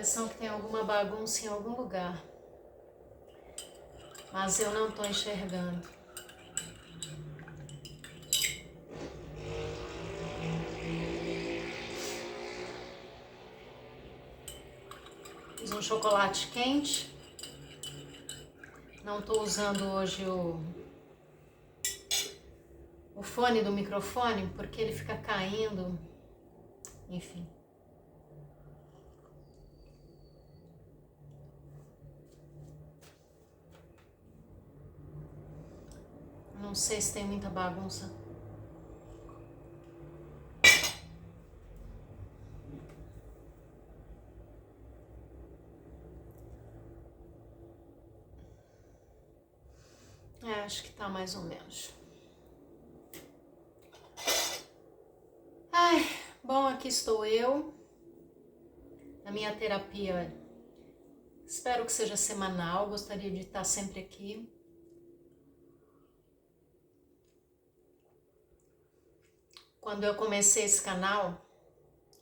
impressão que tem alguma bagunça em algum lugar, mas eu não estou enxergando. Fiz um chocolate quente. Não estou usando hoje o fone do microfone porque ele fica caindo. Enfim. Não sei se tem muita bagunça. Acho que tá mais ou menos. Ai, bom, aqui estou eu. Na minha terapia, espero que seja semanal, gostaria de estar sempre aqui. Quando eu comecei esse canal,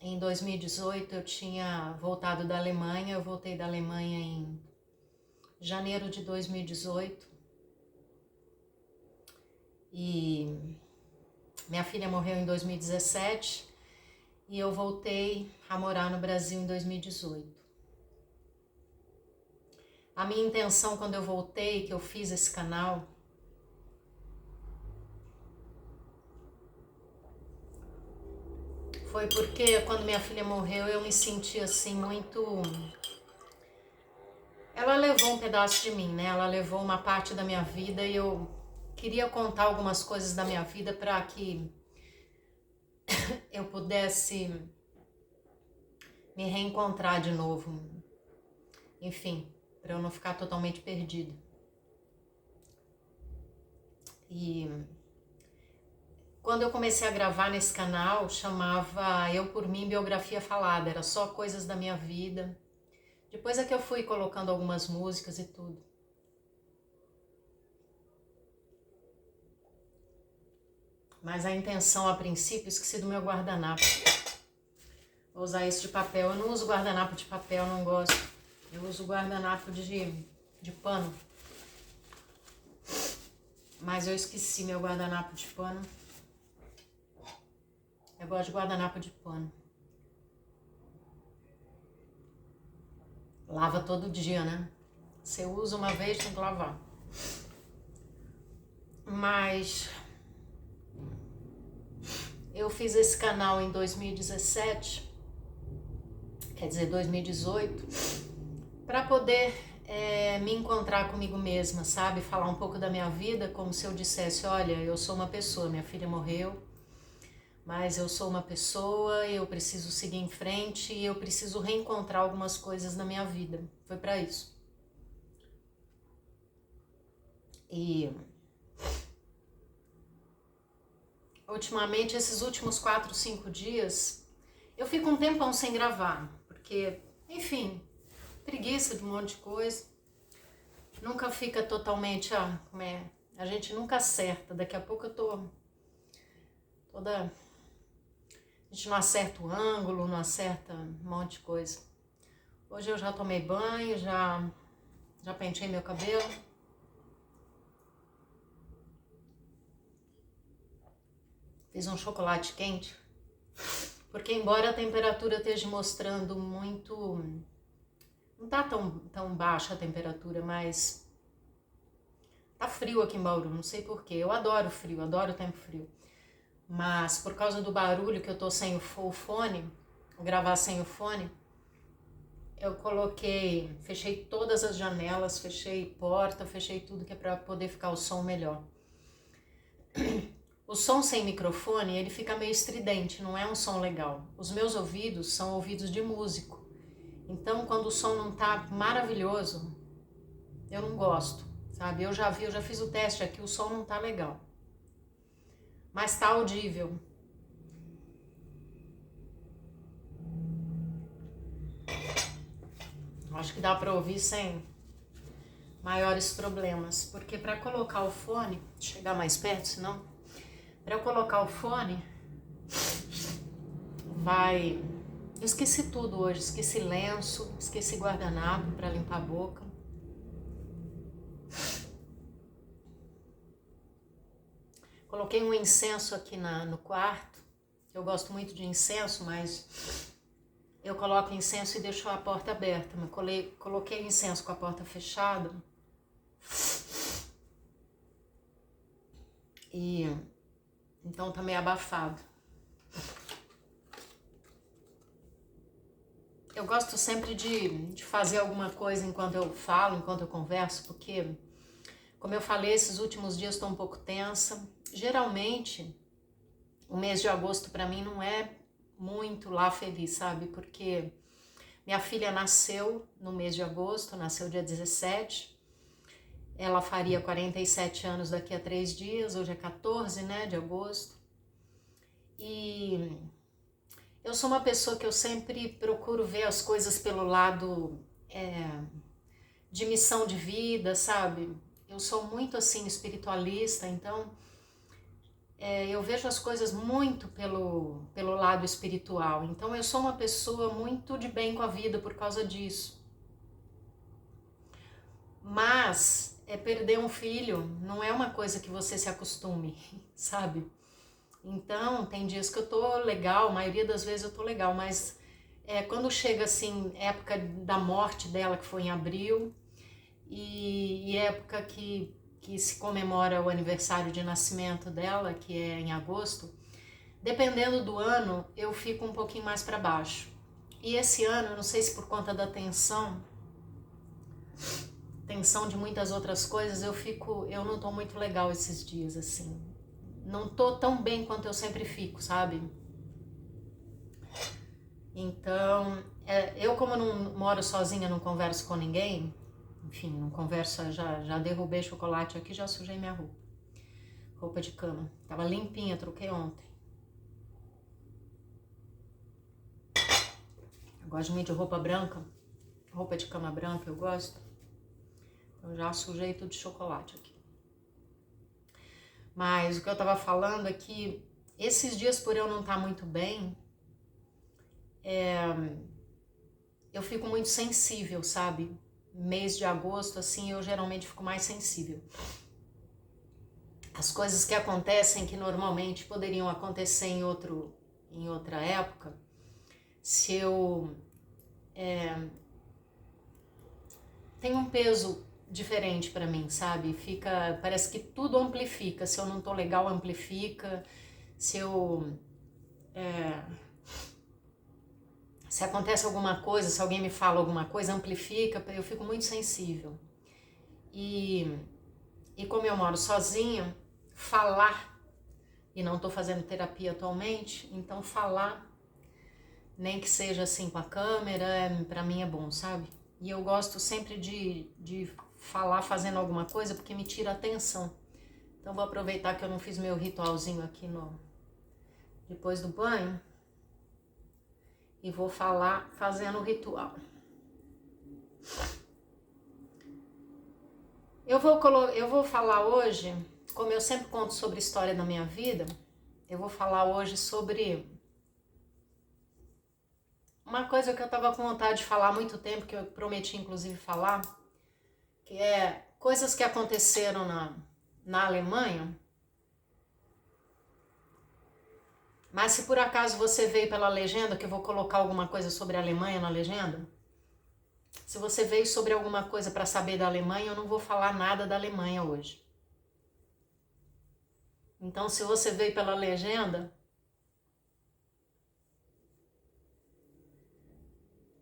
em 2018, eu tinha voltado da Alemanha, eu voltei da Alemanha em janeiro de 2018. E minha filha morreu em 2017 e eu voltei a morar no Brasil em 2018. A minha intenção quando eu voltei, que eu fiz esse canal, foi porque quando minha filha morreu eu me senti assim muito... Ela levou um pedaço de mim, né? Ela levou uma parte da minha vida e eu queria contar algumas coisas da minha vida para que eu pudesse me reencontrar de novo. Enfim, para eu não ficar totalmente perdida. E quando eu comecei a gravar nesse canal, chamava Eu Por Mim Biografia Falada, era só coisas da minha vida. Depois é que eu fui colocando algumas músicas e tudo. Mas a intenção, a princípio, esqueci do meu guardanapo. Vou usar esse de papel. Eu não uso guardanapo de papel, não gosto. Eu uso guardanapo de pano. Mas eu esqueci meu guardanapo de pano. Eu gosto de guardanapo de pano. Lava todo dia, né? Você usa uma vez, tem que lavar. Mas eu fiz esse canal em 2017, quer dizer 2018, para poder me encontrar comigo mesma, sabe? Falar um pouco da minha vida, como se eu dissesse, olha, eu sou uma pessoa, minha filha morreu, mas eu sou uma pessoa, eu preciso seguir em frente e eu preciso reencontrar algumas coisas na minha vida. Foi para isso. E ultimamente, esses últimos 4, 5 dias, eu fico um tempão sem gravar, porque, enfim, preguiça de um monte de coisa. Nunca fica totalmente, a gente nunca acerta. Daqui a pouco eu tô toda... A gente não acerta o ângulo, não acerta um monte de coisa. Hoje eu já tomei banho, já penteei meu cabelo. Fiz um chocolate quente. Porque embora a temperatura esteja mostrando muito... Não tá tão baixa a temperatura, mas... Tá frio aqui em Bauru, não sei porquê. Eu adoro frio, adoro o tempo frio. Mas por causa do barulho que eu tô sem o fone, vou gravar sem o fone, eu fechei todas as janelas, fechei porta, fechei tudo que é pra poder ficar o som melhor. O som sem microfone, ele fica meio estridente, não é um som legal. Os meus ouvidos são ouvidos de músico. Então, quando o som não tá maravilhoso, eu não gosto, sabe? Eu já fiz o teste aqui, o som não tá legal. Mas tá audível. Acho que dá pra ouvir sem maiores problemas. Porque pra colocar o fone, chegar mais perto, senão... Pra eu colocar o fone, vai Eu esqueci tudo hoje, esqueci lenço, esqueci guardanapo para limpar a boca. Coloquei um incenso aqui no quarto. Eu gosto muito de incenso, mas eu coloco incenso e deixo a porta aberta. Mas coloquei incenso com a porta fechada. E então tá meio abafado. Eu gosto sempre de fazer alguma coisa enquanto eu falo, enquanto eu converso, porque, como eu falei, esses últimos dias estou um pouco tensa. Geralmente, o mês de agosto para mim não é muito lá feliz, sabe? Porque minha filha nasceu no mês de agosto, nasceu dia 17. Ela faria 47 anos daqui a 3 dias, hoje é 14, né, de agosto. E eu sou uma pessoa que eu sempre procuro ver as coisas pelo lado de missão de vida, sabe? Eu sou muito assim espiritualista, então eu vejo as coisas muito pelo lado espiritual. Então eu sou uma pessoa muito de bem com a vida por causa disso. Mas perder um filho não é uma coisa que você se acostume, sabe? Então tem dias que eu tô legal, a maioria das vezes eu tô legal, mas quando chega assim, época da morte dela, que foi em abril, e época que se comemora o aniversário de nascimento dela, que é em agosto, dependendo do ano, eu fico um pouquinho mais para baixo. E esse ano, eu não sei se por conta da tensão de muitas outras coisas, eu não tô muito legal esses dias, assim. Não tô tão bem quanto eu sempre fico, sabe? Então, eu como não moro sozinha, não converso com ninguém, enfim, não converso, já derrubei chocolate aqui, já sujei minha roupa de cama. Tava limpinha, troquei ontem. Eu gosto muito de roupa branca, roupa de cama branca, eu gosto. Eu já sujei tudo de chocolate aqui. Mas o que eu tava falando é que esses dias, por eu não estar muito bem, eu fico muito sensível, sabe? Mês de agosto, assim, eu geralmente fico mais sensível. As coisas que acontecem que normalmente poderiam acontecer em outra época, se eu tem um peso diferente pra mim, sabe? Parece que tudo amplifica. Se eu não tô legal, amplifica. Se acontece alguma coisa, se alguém me fala alguma coisa, amplifica. Eu fico muito sensível. E como eu moro sozinha, falar, e não tô fazendo terapia atualmente, então falar, nem que seja assim com a câmera, pra mim é bom, sabe? E eu gosto sempre de falar fazendo alguma coisa, porque me tira a atenção. Então vou aproveitar que eu não fiz meu ritualzinho aqui depois do banho e vou falar fazendo o ritual. Eu vou falar hoje, como eu sempre conto sobre a história da minha vida, eu vou falar hoje sobre uma coisa que eu tava com vontade de falar há muito tempo, que eu prometi inclusive falar, que é coisas que aconteceram na Alemanha. Mas se por acaso você veio pela legenda, que eu vou colocar alguma coisa sobre a Alemanha na legenda, se você veio sobre alguma coisa para saber da Alemanha, eu não vou falar nada da Alemanha hoje. Então, se você veio pela legenda,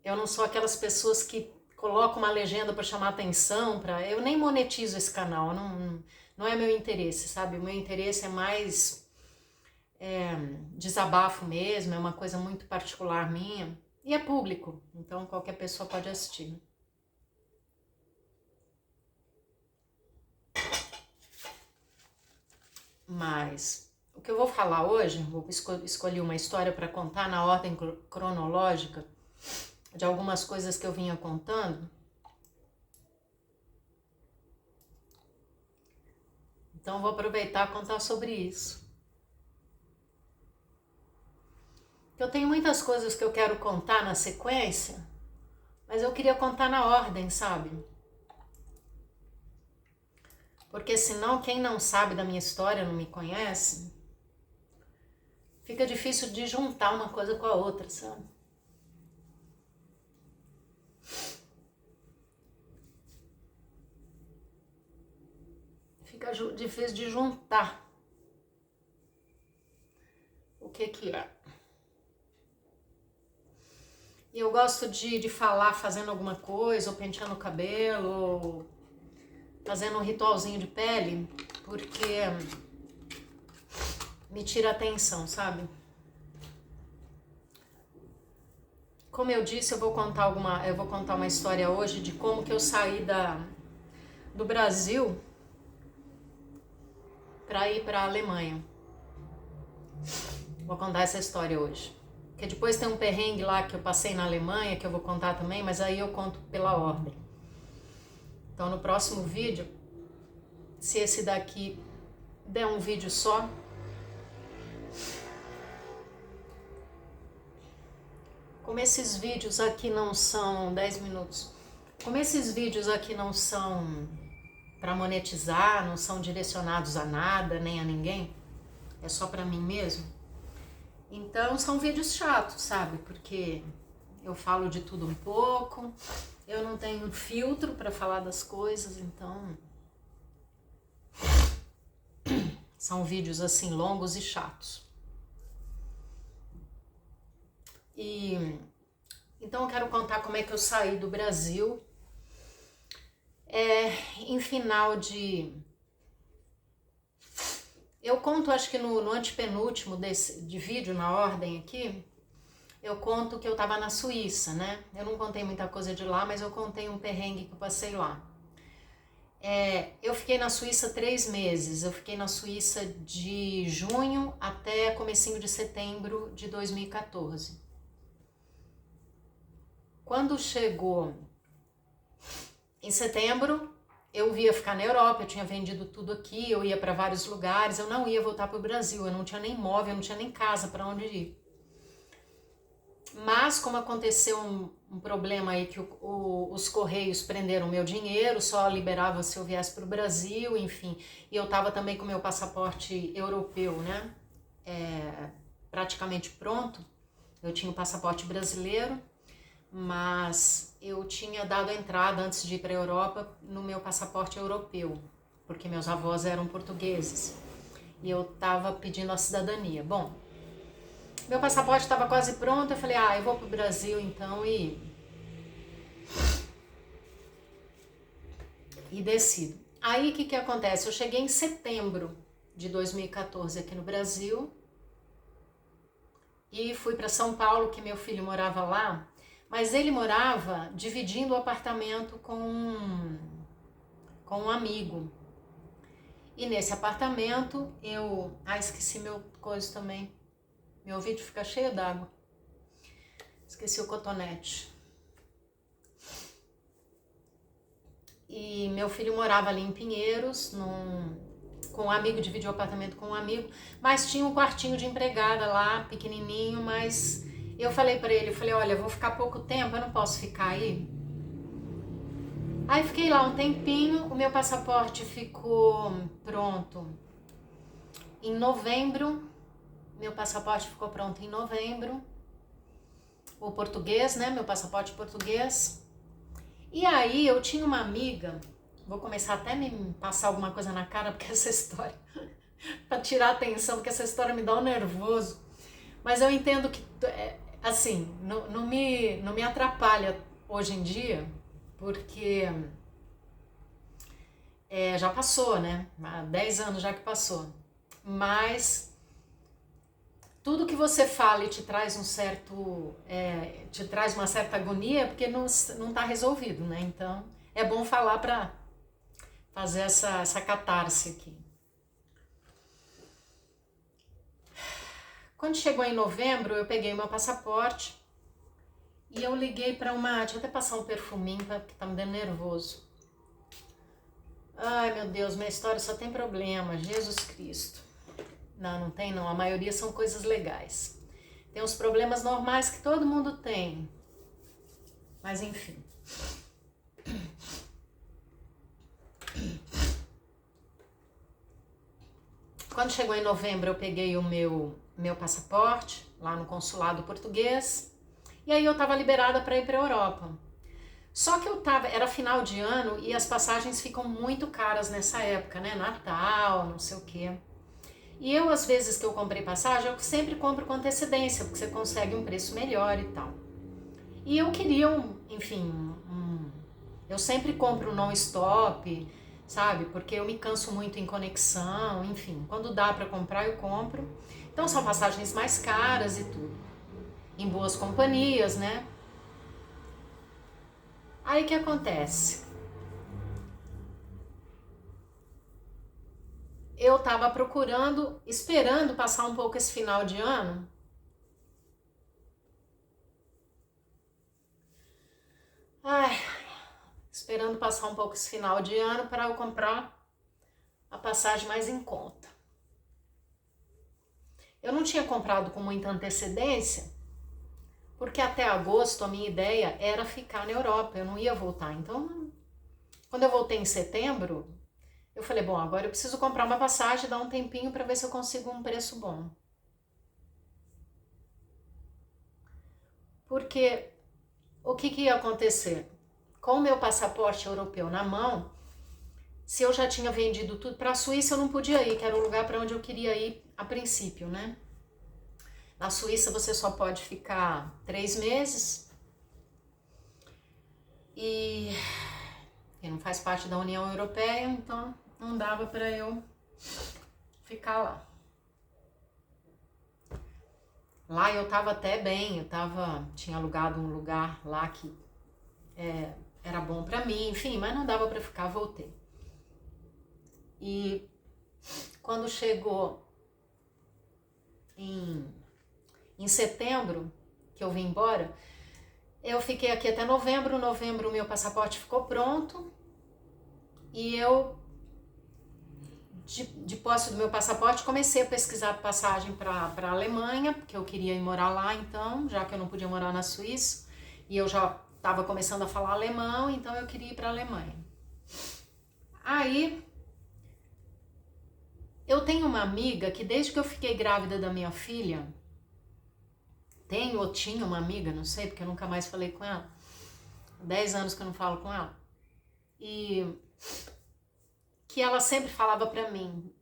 eu não sou aquelas pessoas que colocam uma legenda para chamar atenção, eu nem monetizo esse canal, não é meu interesse, sabe? O meu interesse é mais desabafo mesmo, é uma coisa muito particular minha, e é público, então qualquer pessoa pode assistir. Mas o que eu vou falar hoje, vou escolher uma história para contar na ordem cronológica de algumas coisas que eu vinha contando. Então vou aproveitar e contar sobre isso. Eu tenho muitas coisas que eu quero contar na sequência, mas eu queria contar na ordem, sabe? Porque senão quem não sabe da minha história, não me conhece, fica difícil de juntar uma coisa com a outra, sabe? Fica difícil de juntar o que é. E eu gosto de falar fazendo alguma coisa, ou penteando o cabelo, ou fazendo um ritualzinho de pele, porque me tira a atenção, sabe? Como eu disse, eu vou contar uma história hoje de como que eu saí do Brasil para ir para a Alemanha. Vou contar essa história hoje. Porque depois tem um perrengue lá que eu passei na Alemanha, que eu vou contar também, mas aí eu conto pela ordem. Então no próximo vídeo, se esse daqui der um vídeo só, como esses vídeos aqui não são 10 minutos, como esses vídeos aqui não são para monetizar, não são direcionados a nada, nem a ninguém, é só para mim mesmo, então são vídeos chatos, sabe? Porque eu falo de tudo um pouco, eu não tenho filtro para falar das coisas, então são vídeos assim longos e chatos. Então eu quero contar como é que eu saí do Brasil em final de... Eu conto, acho que no antepenúltimo de vídeo, na ordem aqui, eu conto que eu tava na Suíça, né? Eu não contei muita coisa de lá, mas eu contei um perrengue que eu passei lá. Eu fiquei na Suíça 3 meses, eu fiquei na Suíça de junho até comecinho de setembro de 2014. Quando chegou em setembro, eu ia ficar na Europa, eu tinha vendido tudo aqui, eu ia para vários lugares, eu não ia voltar para o Brasil, eu não tinha nem móvel, eu não tinha nem casa para onde ir. Mas como aconteceu um problema aí que os Correios prenderam meu dinheiro, só liberava se eu viesse para o Brasil, enfim, e eu estava também com meu passaporte europeu, né, praticamente pronto, eu tinha o passaporte brasileiro, mas eu tinha dado a entrada antes de ir para a Europa no meu passaporte europeu, porque meus avós eram portugueses e eu estava pedindo a cidadania. Bom, meu passaporte estava quase pronto, eu falei, eu vou para o Brasil então e decido. Aí o que acontece? Eu cheguei em setembro de 2014 aqui no Brasil e fui para São Paulo, que meu filho morava lá, mas ele morava dividindo o apartamento com um amigo. E nesse apartamento eu... esqueci meu coisa também. Meu vídeo fica cheio d'água. Esqueci o cotonete. E meu filho morava ali em Pinheiros, com um amigo, dividiu o apartamento com um amigo, mas tinha um quartinho de empregada lá, pequenininho, mas... Eu falei pra ele, olha, eu vou ficar pouco tempo, eu não posso ficar aí. Aí fiquei lá um tempinho, o meu passaporte ficou pronto em novembro, meu passaporte ficou pronto em novembro, o português, né, meu passaporte português. E aí eu tinha uma amiga, vou começar até a me passar alguma coisa na cara, porque essa história, pra tirar a atenção, porque essa história me dá um nervoso, mas eu entendo que... assim, não me atrapalha hoje em dia, porque já passou, né? Há 10 anos já que passou. Mas tudo que você fala e te traz te traz uma certa agonia, porque não está resolvido, né? Então é bom falar para fazer essa catarse aqui. Quando chegou em novembro, eu peguei meu passaporte e eu liguei para uma... Deixa eu até passar um perfuminho, porque tá me dando nervoso. Ai, meu Deus, minha história só tem problema, Jesus Cristo. Não tem não, a maioria são coisas legais. Tem os problemas normais que todo mundo tem. Mas enfim. Quando chegou em novembro, eu peguei o meu passaporte lá no consulado português. E aí eu estava liberada para ir para a Europa. Só que era final de ano e as passagens ficam muito caras nessa época, né? Natal, não sei o quê. E eu, às vezes que eu comprei passagem, eu sempre compro com antecedência, porque você consegue um preço melhor e tal. E eu queria, eu sempre compro non-stop, sabe? Porque eu me canso muito em conexão, enfim. Quando dá para comprar, eu compro. Então são passagens mais caras e tudo. Em boas companhias, né? Aí o que acontece? Eu tava procurando, esperando passar um pouco esse final de ano. Esperando passar um pouco esse final de ano para eu comprar a passagem mais em conta. Eu não tinha comprado com muita antecedência, porque até agosto a minha ideia era ficar na Europa, eu não ia voltar. Então, quando eu voltei em setembro, eu falei, bom, agora eu preciso comprar uma passagem, dar um tempinho para ver se eu consigo um preço bom. Porque o que ia acontecer? Com o meu passaporte europeu na mão, se eu já tinha vendido tudo para a Suíça, eu não podia ir, que era o lugar para onde eu queria ir a princípio, né? Na Suíça você só pode ficar 3 meses e não faz parte da União Europeia, então não dava para eu ficar lá. Lá eu tava até bem, tinha alugado um lugar lá que era bom para mim, enfim, mas não dava para ficar, voltei. E quando chegou em setembro, que eu vim embora, eu fiquei aqui até novembro. Novembro o meu passaporte ficou pronto e eu, de posse do meu passaporte, comecei a pesquisar passagem para a Alemanha, porque eu queria ir morar lá então, já que eu não podia morar na Suíça, e eu já estava começando a falar alemão, então eu queria ir para a Alemanha. Aí, eu tenho uma amiga que desde que eu fiquei grávida da minha filha, tinha uma amiga, não sei, porque eu nunca mais falei com ela, 10 anos que eu não falo com ela, e que ela sempre falava pra mim,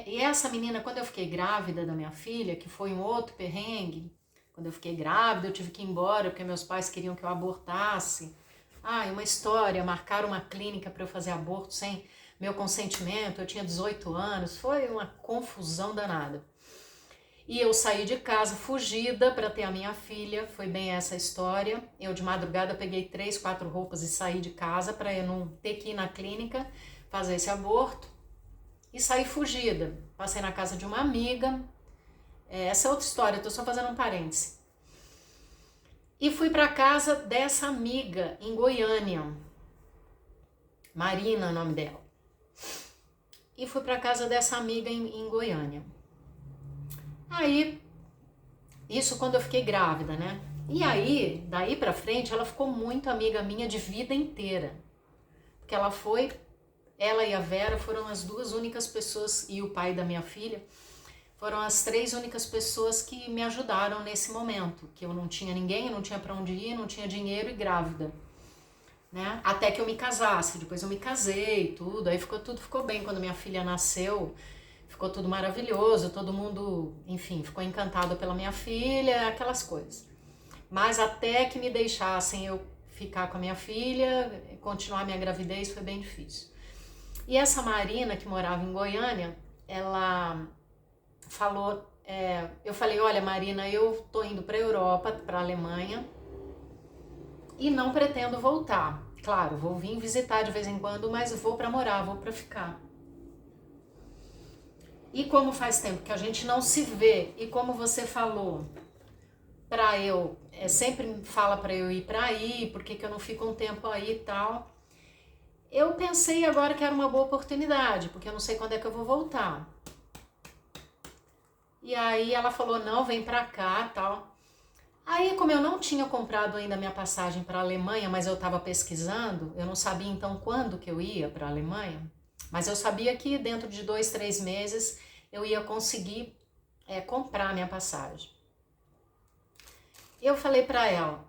e essa menina, quando eu fiquei grávida da minha filha, que foi um outro perrengue, quando eu fiquei grávida eu tive que ir embora porque meus pais queriam que eu abortasse, uma história, marcaram uma clínica para eu fazer aborto sem meu consentimento, eu tinha 18 anos, foi uma confusão danada. E eu saí de casa fugida para ter a minha filha, foi bem essa história. Eu de madrugada peguei 3, 4 roupas e saí de casa para eu não ter que ir na clínica fazer esse aborto. E saí fugida. Passei na casa de uma amiga. Essa é outra história, eu tô só fazendo um parêntese. E fui para casa dessa amiga em Goiânia. Marina, é o nome dela. E fui para casa dessa amiga em Goiânia. Aí, isso quando eu fiquei grávida, né? E aí, daí pra frente, ela ficou muito amiga minha de vida inteira. Porque ela e a Vera foram as 2 únicas pessoas, e o pai da minha filha, foram as 3 únicas pessoas que me ajudaram nesse momento. Que eu não tinha ninguém, eu não tinha pra onde ir, não tinha dinheiro e grávida. Né? Até que eu me casasse, depois eu me casei e tudo, aí tudo ficou bem. Quando minha filha nasceu, ficou tudo maravilhoso, todo mundo, enfim, ficou encantado pela minha filha, aquelas coisas. Mas até que me deixassem eu ficar com a minha filha, continuar minha gravidez, foi bem difícil. E essa Marina, que morava em Goiânia, ela falou, eu falei, olha Marina, eu tô indo pra Europa, pra Alemanha, e não pretendo voltar. Claro, vou vir visitar de vez em quando, mas vou pra morar, vou pra ficar. E como faz tempo que a gente não se vê, e como você falou, sempre fala pra eu ir pra aí, por que eu não fico um tempo aí e tal. Eu pensei agora que era uma boa oportunidade, porque eu não sei quando é que eu vou voltar. E aí ela falou, não, vem pra cá e tal. Aí, como eu não tinha comprado ainda minha passagem para a Alemanha, mas eu estava pesquisando, eu não sabia então quando que eu ia para a Alemanha, mas eu sabia que dentro de 2, 3 meses eu ia conseguir comprar minha passagem. Eu falei para ela,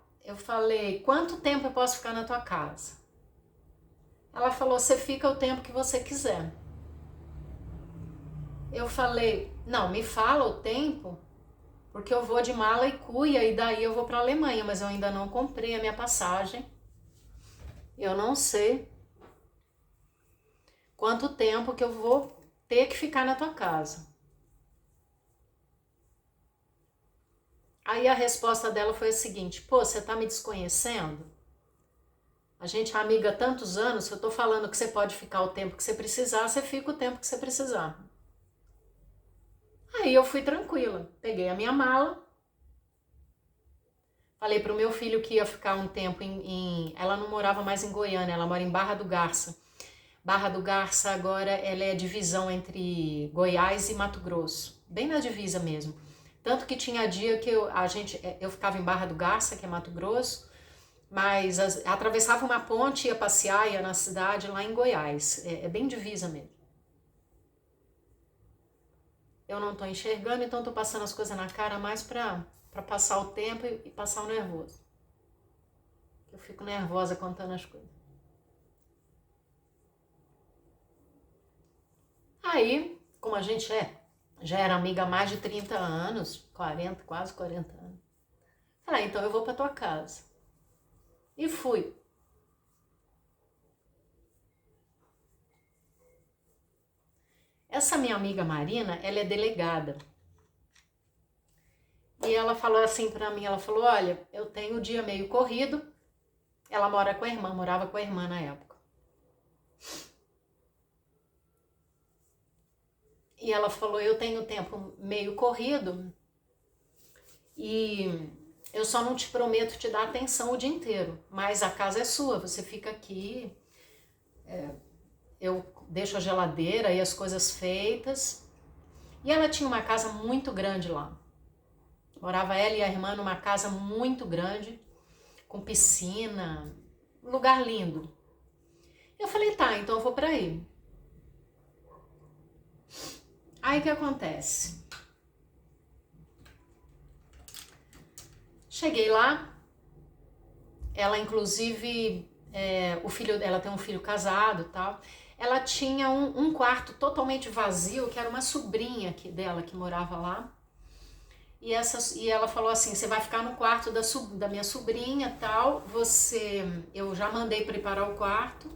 quanto tempo eu posso ficar na tua casa? Ela falou, você fica o tempo que você quiser. Eu falei, não, me fala o tempo, porque eu vou de mala e cuia e daí eu vou para a Alemanha, mas eu ainda não comprei a minha passagem. Eu não sei quanto tempo que eu vou ter que ficar na tua casa. Aí a resposta dela foi a seguinte, pô, você tá me desconhecendo? A gente é amiga há tantos anos, se eu tô falando que você pode ficar o tempo que você precisar, você fica o tempo que você precisar. Aí eu fui tranquila, peguei a minha mala, falei pro meu filho que ia ficar um tempo ela não morava mais em Goiânia, ela mora em Barra do Garça. Barra do Garça agora ela é a divisão entre Goiás e Mato Grosso, bem na divisa mesmo. Tanto que tinha dia que eu ficava em Barra do Garça, que é Mato Grosso, mas atravessava uma ponte, ia passear, ia na cidade lá em Goiás. É bem divisa mesmo. Eu não tô enxergando, então tô passando as coisas na cara mais pra passar o tempo e passar o nervoso. Eu fico nervosa contando as coisas. Aí, como a gente já era amiga há mais de 30 anos, 40, quase 40 anos. Falei, então eu vou pra tua casa. E fui. Essa minha amiga Marina, ela é delegada. E ela falou assim pra mim, ela falou, olha, eu tenho o dia meio corrido. Ela mora com a irmã, morava com a irmã na época. E ela falou, eu tenho tempo meio corrido e eu só não te prometo te dar atenção o dia inteiro, mas a casa é sua, você fica aqui, eu deixo a geladeira e as coisas feitas. E ela tinha uma casa muito grande lá. Morava ela e a irmã numa casa muito grande, com piscina, um lugar lindo. Eu falei, tá, então eu vou pra aí. Aí o que acontece? Cheguei lá, ela inclusive, o filho dela tem um filho casado e tal. Ela tinha um quarto totalmente vazio, que era uma sobrinha dela que morava lá. E ela falou assim, você vai ficar no quarto da minha sobrinha tal, eu já mandei preparar o quarto,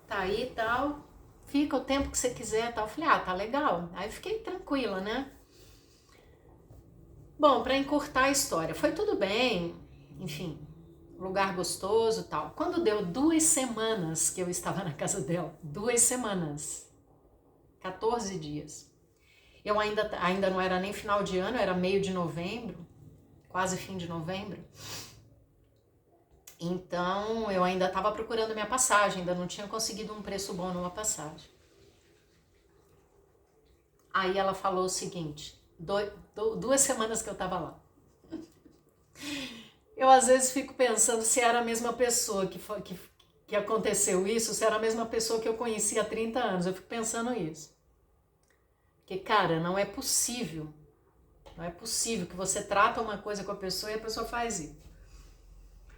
tá aí e tal, fica o tempo que você quiser tal. Eu falei, tá legal. Aí eu fiquei tranquila, né? Bom, pra encurtar a história, foi tudo bem, enfim, lugar gostoso tal. Quando deu 2 semanas que eu estava na casa dela, 2 semanas, 14 dias. Eu ainda não era nem final de ano, era meio de novembro, quase fim de novembro. Então eu ainda estava procurando minha passagem, ainda não tinha conseguido um preço bom numa passagem. Aí ela falou o seguinte, 2 semanas que eu estava lá. Eu às vezes fico pensando se era a mesma pessoa que aconteceu isso, se era a mesma pessoa que eu conheci há 30 anos. Eu fico pensando isso. Porque, cara, não é possível. Não é possível que você trata uma coisa com a pessoa e a pessoa faz isso.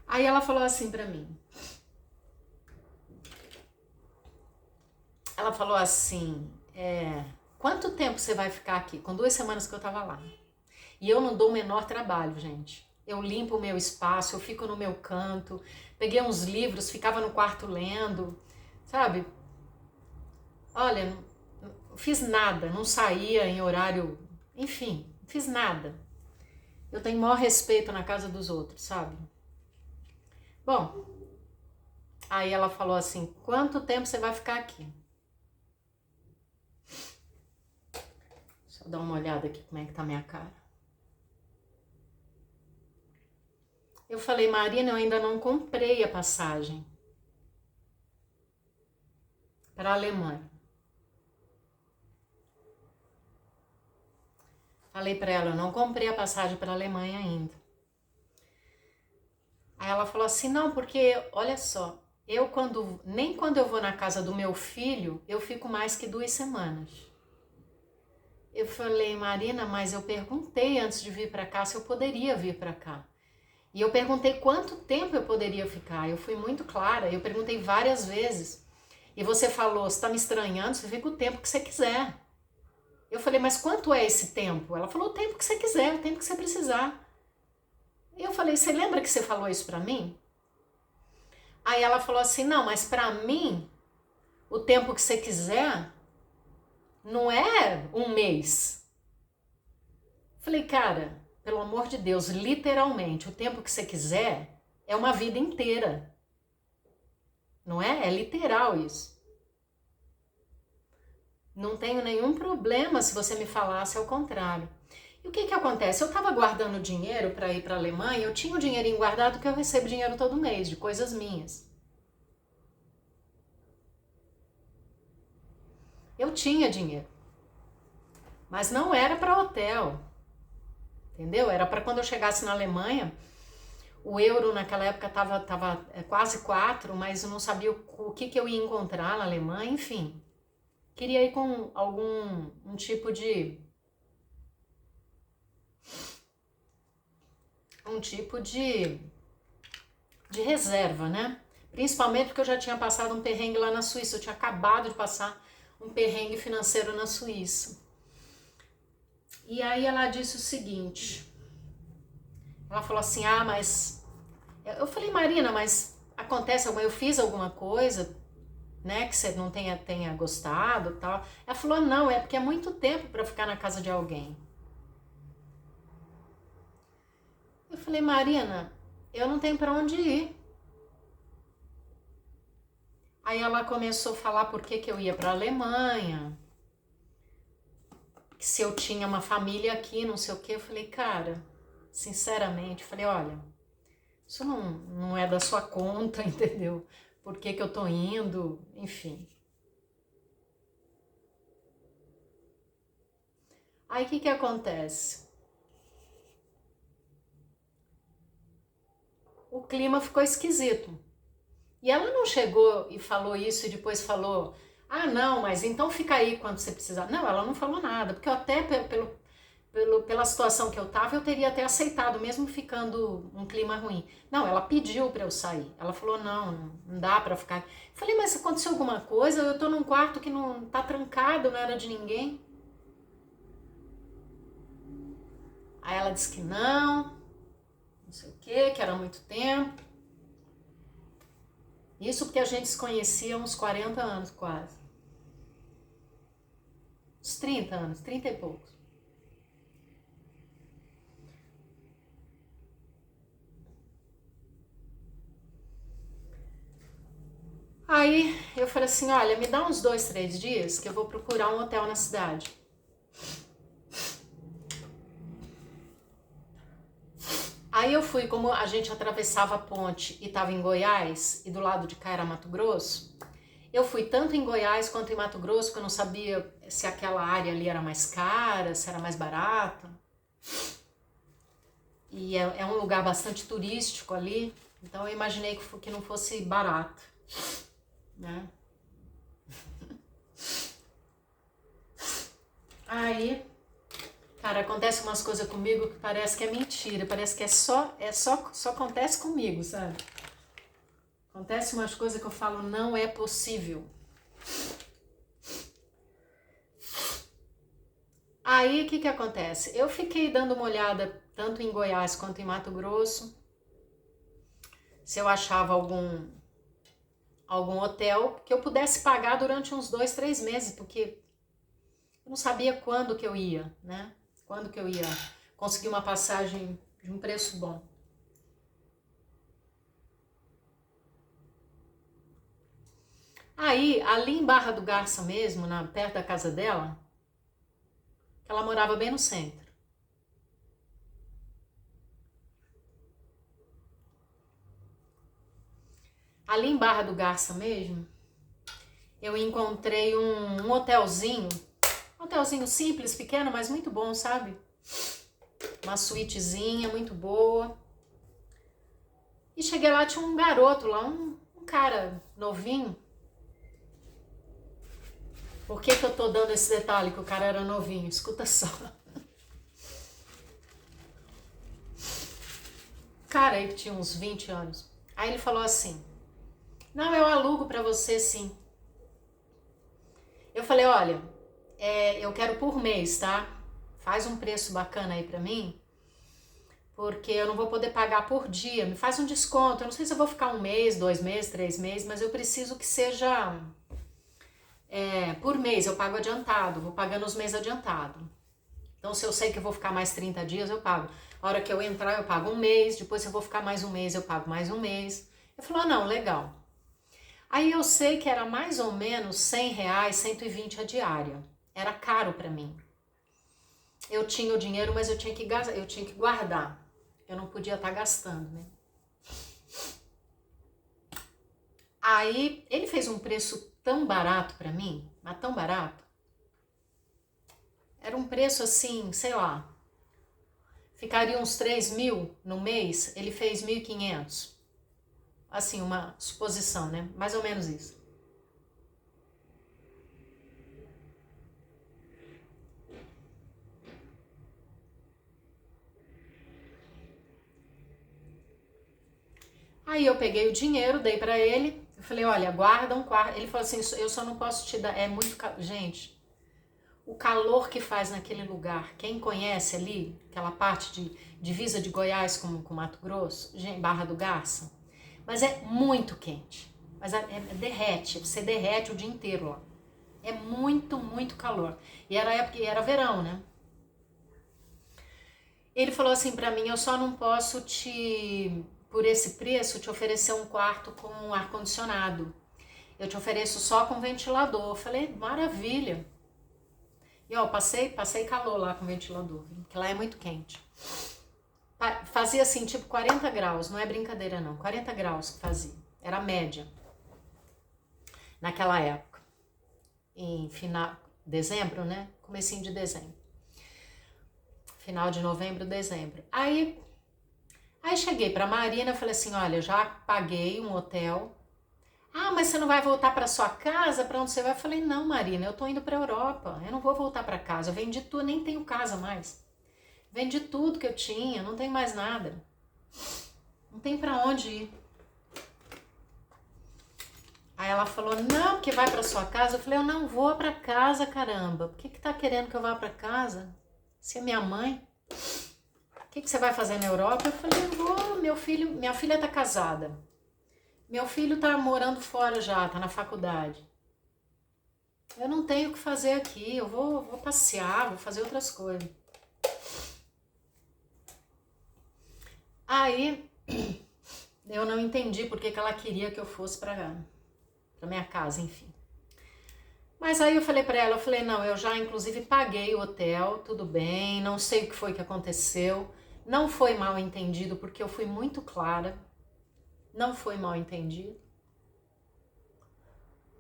Aí ela falou assim pra mim. Ela falou assim, quanto tempo você vai ficar aqui? Com 2 semanas que eu tava lá. E eu não dou o menor trabalho, gente. Eu limpo o meu espaço, eu fico no meu canto, peguei uns livros, ficava no quarto lendo, sabe? Olha, não fiz nada, não saía em horário, enfim, não fiz nada. Eu tenho maior respeito na casa dos outros, sabe? Bom, aí ela falou assim, quanto tempo você vai ficar aqui? Deixa eu dar uma olhada aqui como é que tá a minha cara. Eu falei, Marina, eu ainda não comprei a passagem para a Alemanha. Falei para ela, eu não comprei a passagem para a Alemanha ainda. Aí ela falou assim, não, porque, olha só, nem quando eu vou na casa do meu filho, eu fico mais que 2 semanas. Eu falei, Marina, mas eu perguntei antes de vir para cá se eu poderia vir para cá. E eu perguntei quanto tempo eu poderia ficar. Eu fui muito clara, eu perguntei várias vezes. E você falou, você está me estranhando, você fica o tempo que você quiser. Eu falei, mas quanto é esse tempo? Ela falou, o tempo que você quiser, o tempo que você precisar. E eu falei, você lembra que você falou isso para mim? Aí ela falou assim, não, mas para mim, o tempo que você quiser não é 1 mês. Falei, cara, pelo amor de Deus, literalmente, o tempo que você quiser é uma vida inteira. Não é? É literal isso. Não tenho nenhum problema se você me falasse ao contrário. E o que que acontece? Eu estava guardando dinheiro para ir para a Alemanha, eu tinha um dinheirinho guardado que eu recebo dinheiro todo mês, de coisas minhas. Eu tinha dinheiro, mas não era para hotel, entendeu? Era para quando eu chegasse na Alemanha. O euro naquela época tava quase 4, mas eu não sabia o que eu ia encontrar na Alemanha, enfim. Queria ir com um tipo de reserva, né? Principalmente porque eu já tinha passado um perrengue lá na Suíça, eu tinha acabado de passar um perrengue financeiro na Suíça. E aí ela disse o seguinte, ela falou assim, ah, mas... Eu falei, Marina, mas acontece alguma... Eu fiz alguma coisa, né, que você não tenha gostado e tal. Ela falou, não, é porque é muito tempo para ficar na casa de alguém. Eu falei, Marina, eu não tenho para onde ir. Aí ela começou a falar por que eu ia para a Alemanha, que se eu tinha uma família aqui, não sei o que. Eu falei, cara, sinceramente, eu falei, olha, isso não é da sua conta, entendeu? Por que eu tô indo, enfim. Aí o que acontece? O clima ficou esquisito. E ela não chegou e falou isso e depois falou, ah não, mas então fica aí quando você precisar. Não, ela não falou nada, porque eu até pela situação que eu tava, eu teria até aceitado, mesmo ficando um clima ruim. Não, ela pediu para eu sair. Ela falou, não dá para ficar. Eu falei, mas aconteceu alguma coisa? Eu tô num quarto que não tá trancado, não era de ninguém. Aí ela disse que não sei o que era muito tempo. Isso porque a gente se conhecia há uns 40 anos quase. Uns 30 anos, 30 e poucos. Aí eu falei assim, olha, me dá uns 2, 3 dias que eu vou procurar um hotel na cidade. Aí eu fui, como a gente atravessava a ponte e estava em Goiás, e do lado de cá era Mato Grosso, eu fui tanto em Goiás quanto em Mato Grosso, que eu não sabia se aquela área ali era mais cara, se era mais barata. E é um lugar bastante turístico ali, então eu imaginei que não fosse barato, né? Aí, cara, acontece umas coisas comigo que parece que é mentira, parece que só acontece comigo, sabe? Acontece umas coisas que eu falo, não é possível. Aí, o que acontece? Eu fiquei dando uma olhada tanto em Goiás quanto em Mato Grosso, se eu achava algum hotel que eu pudesse pagar durante uns 2, 3 meses, porque eu não sabia quando que eu ia, né? Quando que eu ia conseguir uma passagem de um preço bom. Aí, ali em Barra do Garça mesmo, perto da casa dela, ela morava bem no centro. Ali em Barra do Garça mesmo, eu encontrei um hotelzinho simples, pequeno, mas muito bom, sabe? Uma suítezinha muito boa. E cheguei lá, tinha um garoto lá, um cara novinho. Por que eu tô dando esse detalhe que o cara era novinho? Escuta só. Cara, ele tinha uns 20 anos. Aí ele falou assim, não, eu alugo pra você sim. Eu falei, olha, eu quero por mês, tá? Faz um preço bacana aí pra mim, porque eu não vou poder pagar por dia. Me faz um desconto. Eu não sei se eu vou ficar um mês, 2 meses, 3 meses, mas eu preciso que seja por mês. Eu pago adiantado, vou pagando os meses adiantado. Então, se eu sei que eu vou ficar mais 30 dias, eu pago. A hora que eu entrar, eu pago um mês. Depois, se eu vou ficar mais um mês, eu pago mais um mês. Ele falou, não, legal. Aí eu sei que era mais ou menos R$100, 120 a diária. Era caro pra mim. Eu tinha o dinheiro, mas eu tinha que guardar. Eu não podia estar gastando, né? Aí ele fez um preço tão barato pra mim, mas tão barato. Era um preço assim, sei lá, ficaria uns 3.000 no mês, ele fez 1.500. Assim, uma suposição, né? Mais ou menos isso. Aí eu peguei o dinheiro, dei pra ele, eu falei, olha, guarda um quarto. Ele falou assim, eu só não posso te dar, é muito caro. Gente, o calor que faz naquele lugar, quem conhece ali, aquela parte de divisa de Goiás com Mato Grosso, Barra do Garça, mas é muito quente, mas derrete, você derrete o dia inteiro lá. É muito, muito calor. E era época, era verão, né? Ele falou assim pra mim, eu só não posso por esse preço, te oferecer um quarto com ar-condicionado. Eu te ofereço só com ventilador. Eu falei, maravilha. E ó, passei calor lá com ventilador, porque lá é muito quente. Fazia assim, tipo 40 graus, não é brincadeira não, 40 graus que fazia. Era a média naquela época. Em final, dezembro, né? Comecinho de dezembro. Final de novembro, dezembro. Aí cheguei pra Marina, falei assim, olha, já paguei um hotel. Ah, mas você não vai voltar pra sua casa? Pra onde você vai? Eu falei, não, Marina, eu tô indo pra Europa. Eu não vou voltar pra casa. Eu vendi tudo, nem tenho casa mais. Vendi tudo que eu tinha, não tem mais nada. Não tem pra onde ir. Aí ela falou, não, que vai pra sua casa. Eu falei, eu não vou pra casa, caramba. Por que tá querendo que eu vá pra casa? Se é minha mãe. O que você vai fazer na Europa? Eu falei, eu vou, minha filha tá casada. Meu filho tá morando fora já, tá na faculdade. Eu não tenho o que fazer aqui, eu vou passear, vou fazer outras coisas. Aí eu não entendi porque que ela queria que eu fosse pra minha casa, enfim. Mas aí eu falei pra ela, eu falei, não, eu já inclusive paguei o hotel, tudo bem, não sei o que foi que aconteceu. Não foi mal entendido, porque eu fui muito clara. Não foi mal entendido.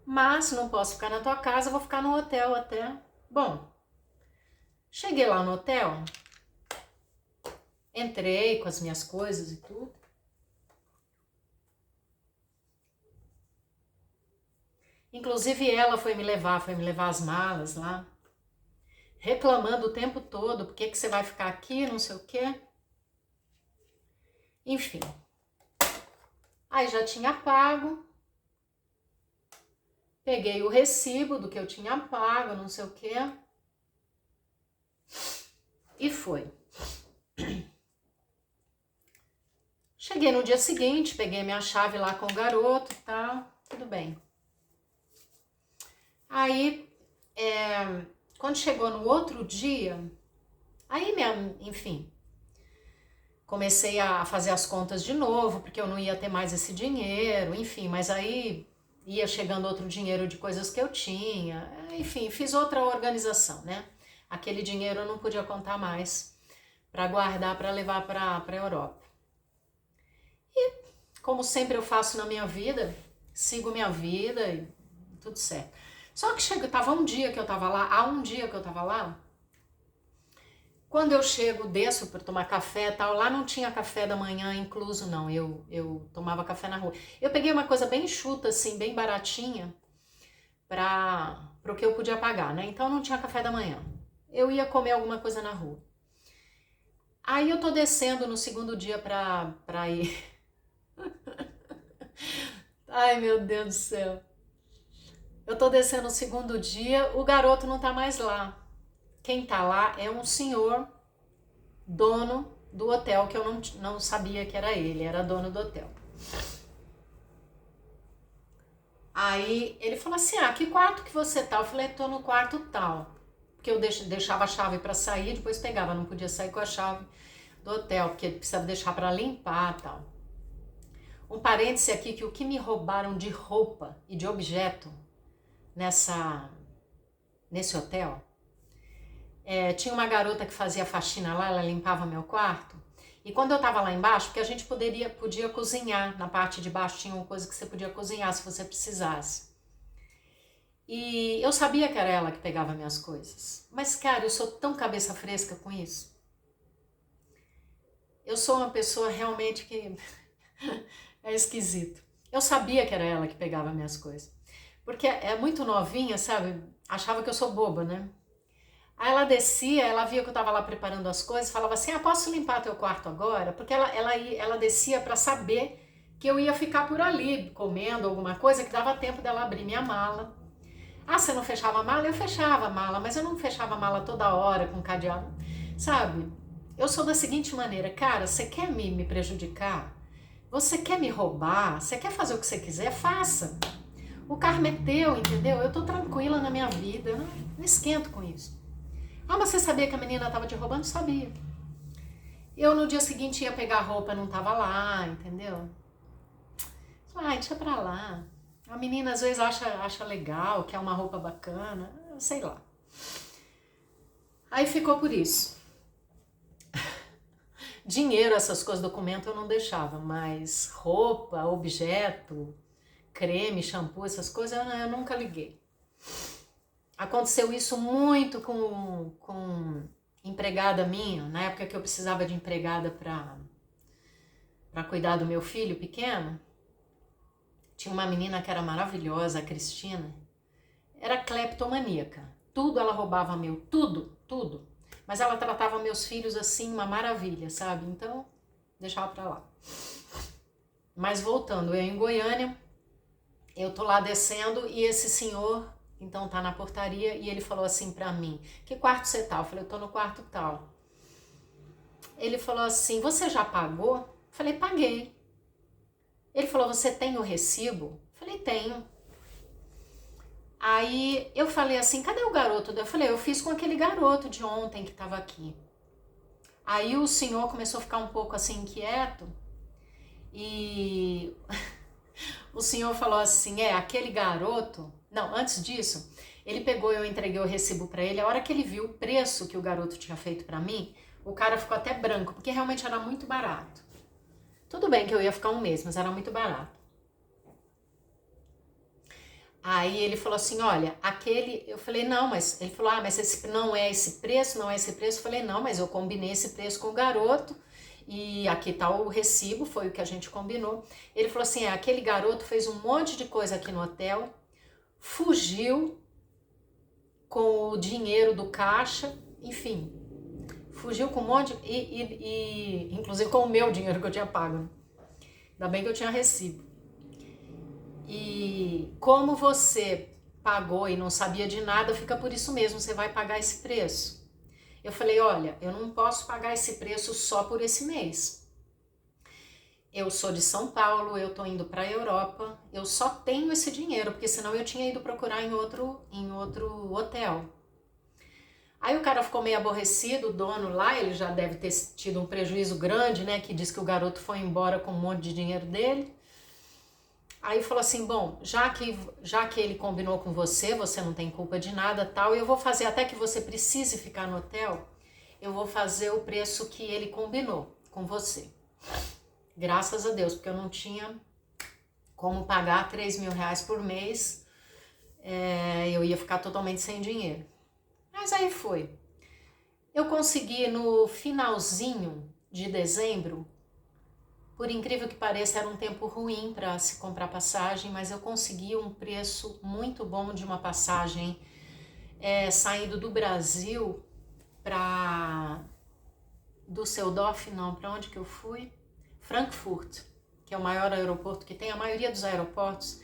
Mas não posso ficar na tua casa, vou ficar no hotel até. Bom, cheguei lá no hotel, entrei com as minhas coisas e tudo. Inclusive ela foi me levar as malas lá, reclamando o tempo todo, por que você vai ficar aqui, não sei o quê. Enfim. Aí já tinha pago, peguei o recibo do que eu tinha pago, não sei o quê. E foi. Cheguei no dia seguinte, peguei minha chave lá com o garoto e tal, tudo bem. Aí, quando chegou no outro dia, aí enfim, comecei a fazer as contas de novo, porque eu não ia ter mais esse dinheiro, enfim, mas aí ia chegando outro dinheiro de coisas que eu tinha, enfim, fiz outra organização, né? Aquele dinheiro eu não podia contar mais para guardar, para levar para a Europa. E, como sempre eu faço na minha vida, sigo minha vida e tudo certo. Só que tava um dia que eu tava lá, há um dia que eu tava lá, Quando eu chego, desço para tomar café e tal, lá não tinha café da manhã incluso não, eu tomava café na rua. Eu peguei uma coisa bem enxuta assim, bem baratinha, para o que eu podia pagar, né? Então não tinha café da manhã. Eu ia comer alguma coisa na rua. Aí eu tô descendo no segundo dia pra ir. Ai, meu Deus do céu. Eu tô descendo no segundo dia, o garoto não tá mais lá. Quem tá lá é um senhor dono do hotel, que eu não sabia que era ele, era dono do hotel. Aí ele falou assim, que quarto que você tá? Eu falei, tô no quarto tal. Porque eu deixava a chave para sair, depois pegava, não podia sair com a chave do hotel, porque precisava deixar para limpar e tal. Um parêntese aqui, que o que me roubaram de roupa e de objeto nesse hotel, tinha uma garota que fazia faxina lá, ela limpava meu quarto, e quando eu tava lá embaixo, porque a gente podia cozinhar, na parte de baixo tinha uma coisa que você podia cozinhar se você precisasse. E eu sabia que era ela que pegava minhas coisas, mas cara, eu sou tão cabeça fresca com isso. Eu sou uma pessoa realmente que é esquisito. Eu sabia que era ela que pegava minhas coisas. Porque é muito novinha, sabe? Achava que eu sou boba, né? Aí ela descia, ela via que eu tava lá preparando as coisas, falava assim, posso limpar teu quarto agora? Porque ela descia para saber que eu ia ficar por ali, comendo alguma coisa, que dava tempo dela abrir minha mala. Você não fechava a mala? Eu fechava a mala, mas eu não fechava a mala toda hora com cadeado, sabe? Eu sou da seguinte maneira, cara, você quer me prejudicar? Você quer me roubar? Você quer fazer o que você quiser? Faça. O karma é teu, entendeu? Eu tô tranquila na minha vida, eu não esquento com isso. Mas você sabia que a menina tava te roubando? Sabia. Eu no dia seguinte ia pegar a roupa, não tava lá, entendeu? Deixa pra lá. A menina às vezes acha legal, quer uma roupa bacana, sei lá. Aí ficou por isso. Dinheiro, essas coisas, documento eu não deixava, mas roupa, objeto, creme, shampoo, essas coisas eu nunca liguei. Aconteceu isso muito com empregada minha, na época que eu precisava de empregada para cuidar do meu filho pequeno. Tinha uma menina que era maravilhosa, a Cristina, era cleptomaníaca. Tudo ela roubava meu, tudo, tudo. Mas ela tratava meus filhos assim, uma maravilha, sabe? Então, deixava pra lá. Mas voltando, eu em Goiânia, eu tô lá descendo e esse senhor, então tá na portaria e ele falou assim pra mim, que quarto você tá? Eu falei, eu tô no quarto tal. Ele falou assim, você já pagou? Eu falei, paguei. Ele falou, você tem o recibo? Eu falei, tenho. Aí eu falei assim, cadê o garoto? Eu falei, eu fiz com aquele garoto de ontem que tava aqui. Aí o senhor começou a ficar um pouco assim inquieto e o senhor falou assim, aquele garoto... Não, antes disso, ele pegou, eu entreguei o recibo pra ele, a hora que ele viu o preço que o garoto tinha feito pra mim, o cara ficou até branco, porque realmente era muito barato. Tudo bem que eu ia ficar um mês, mas era muito barato. Aí ele falou assim, olha, eu falei, não, mas, ele falou, mas esse não é esse preço, não é esse preço, eu falei, não, mas eu combinei esse preço com o garoto, e aqui tá o recibo, foi o que a gente combinou. Ele falou assim, aquele garoto fez um monte de coisa aqui no hotel, fugiu com o dinheiro do caixa, enfim, fugiu com um monte, inclusive com o meu dinheiro que eu tinha pago, ainda bem que eu tinha recibo. E como você pagou e não sabia de nada, fica por isso mesmo, você vai pagar esse preço. Eu falei, olha, eu não posso pagar esse preço só por esse mês. Eu sou de São Paulo, eu tô indo para a Europa, eu só tenho esse dinheiro, porque senão eu tinha ido procurar em outro hotel. Aí o cara ficou meio aborrecido, o dono lá, ele já deve ter tido um prejuízo grande, né, que diz que o garoto foi embora com um monte de dinheiro dele. Aí falou assim, bom, já que ele combinou com você, você não tem culpa de nada, tal, eu vou fazer, até que você precise ficar no hotel, eu vou fazer o preço que ele combinou com você. Graças a Deus, porque eu não tinha como pagar 3 mil reais por mês, eu ia ficar totalmente sem dinheiro. Mas aí foi. Eu consegui no finalzinho de dezembro, por incrível que pareça, era um tempo ruim para se comprar passagem, mas eu consegui um preço muito bom de uma passagem saindo do Brasil para Düsseldorf, não, para onde que eu fui? Frankfurt, que é o maior aeroporto que tem. A maioria dos aeroportos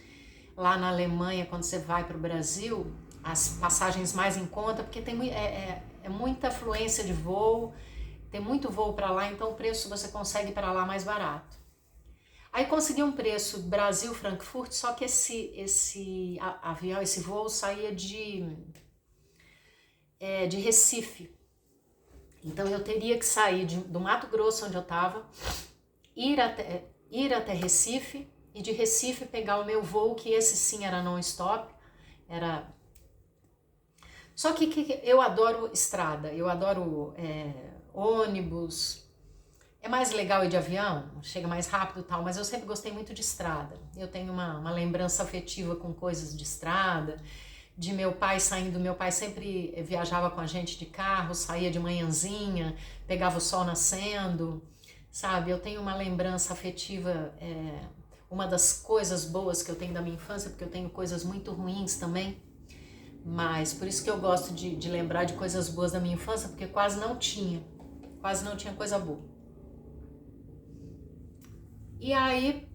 lá na Alemanha, quando você vai para o Brasil, as passagens mais em conta, porque tem muita afluência de voo, tem muito voo para lá, então o preço você consegue para lá mais barato. Aí consegui um preço Brasil-Frankfurt, só que esse avião, esse voo saía de Recife. Então eu teria que sair do Mato Grosso, onde eu estava, ir até Recife, e de Recife pegar o meu voo, que esse sim era non-stop. Só que eu adoro estrada, eu adoro ônibus. É mais legal ir de avião, chega mais rápido e tal, mas eu sempre gostei muito de estrada. Eu tenho uma lembrança afetiva com coisas de estrada, de meu pai saindo. Meu pai sempre viajava com a gente de carro, saía de manhãzinha, pegava o sol nascendo, sabe? Eu tenho uma lembrança afetiva, uma das coisas boas que eu tenho da minha infância, porque eu tenho coisas muito ruins também, mas por isso que eu gosto de lembrar de coisas boas da minha infância, porque quase não tinha coisa boa. E aí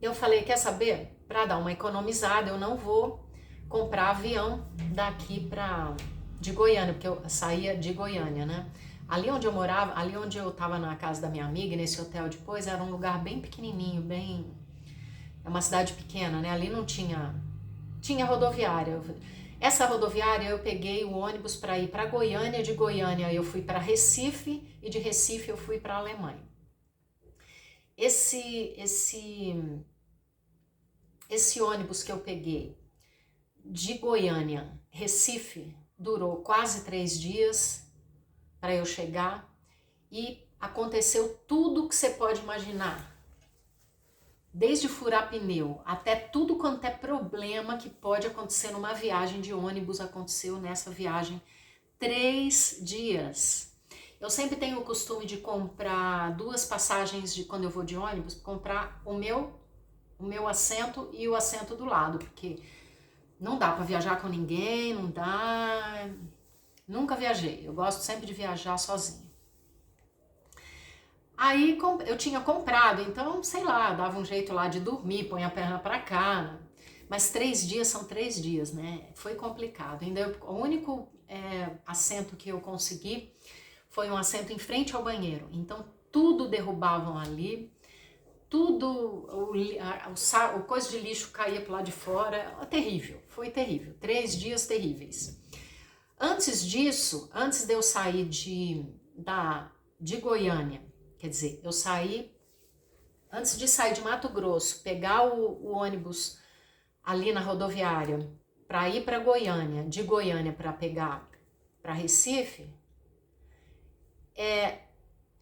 eu falei, quer saber? Para dar uma economizada, eu não vou comprar avião daqui de Goiânia, porque eu saía de Goiânia, né? Ali onde eu morava, ali onde eu tava na casa da minha amiga, nesse hotel depois, era um lugar bem pequenininho, é uma cidade pequena, né? Ali não tinha rodoviária. Essa rodoviária eu peguei o ônibus para ir para Goiânia, de Goiânia eu fui para Recife e de Recife eu fui para Alemanha. Esse ônibus que eu peguei de Goiânia, Recife, durou quase 3 dias para eu chegar, e aconteceu tudo que você pode imaginar. Desde furar pneu até tudo quanto é problema que pode acontecer numa viagem de ônibus, aconteceu nessa viagem. 3 dias. Eu sempre tenho o costume de comprar 2 passagens quando eu vou de ônibus, comprar o meu assento e o assento do lado, porque não dá para viajar com ninguém, não dá. Nunca viajei, eu gosto sempre de viajar sozinha. Aí eu tinha comprado, então, sei lá, dava um jeito lá de dormir, põe a perna para cá, né? Mas 3 dias são 3 dias, né? Foi complicado. Ainda o único assento que eu consegui foi um assento em frente ao banheiro. Então tudo derrubavam ali, tudo, o coisa de lixo caía pro lado de fora. Terrível, foi terrível. 3 dias terríveis. Antes disso, antes de eu sair de Goiânia, quer dizer, eu saí, antes de sair de Mato Grosso, pegar o ônibus ali na rodoviária para ir para Goiânia, de Goiânia para pegar para Recife,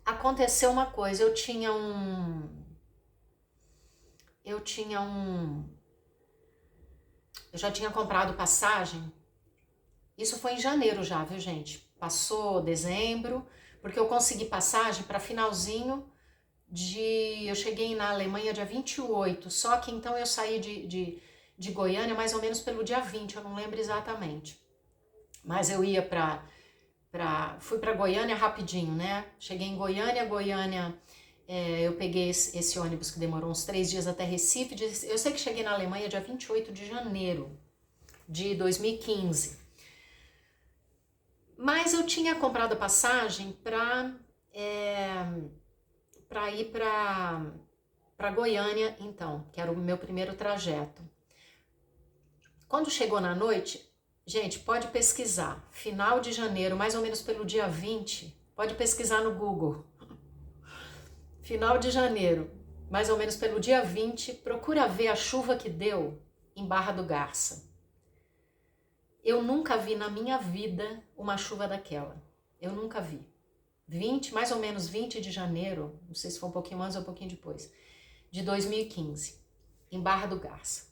aconteceu uma coisa. Eu já tinha comprado passagem. Isso foi em janeiro já, viu, gente? Passou dezembro, porque eu consegui passagem para finalzinho eu cheguei na Alemanha dia 28, só que então eu saí de Goiânia mais ou menos pelo dia 20, eu não lembro exatamente. Mas eu ia fui para Goiânia rapidinho, né? Cheguei em Goiânia, eu peguei esse ônibus que demorou uns 3 dias até Recife. Eu sei que cheguei na Alemanha dia 28 de janeiro de 2015. Mas eu tinha comprado a passagem para ir para Goiânia, então, que era o meu primeiro trajeto. Quando chegou na noite, gente, pode pesquisar, final de janeiro, mais ou menos pelo dia 20, pode pesquisar no Google. Final de janeiro, mais ou menos pelo dia 20, procura ver a chuva que deu em Barra do Garça. Eu nunca vi na minha vida uma chuva daquela. Eu nunca vi. Mais ou menos 20 de janeiro, não sei se foi um pouquinho antes ou um pouquinho depois, de 2015, em Barra do Garça.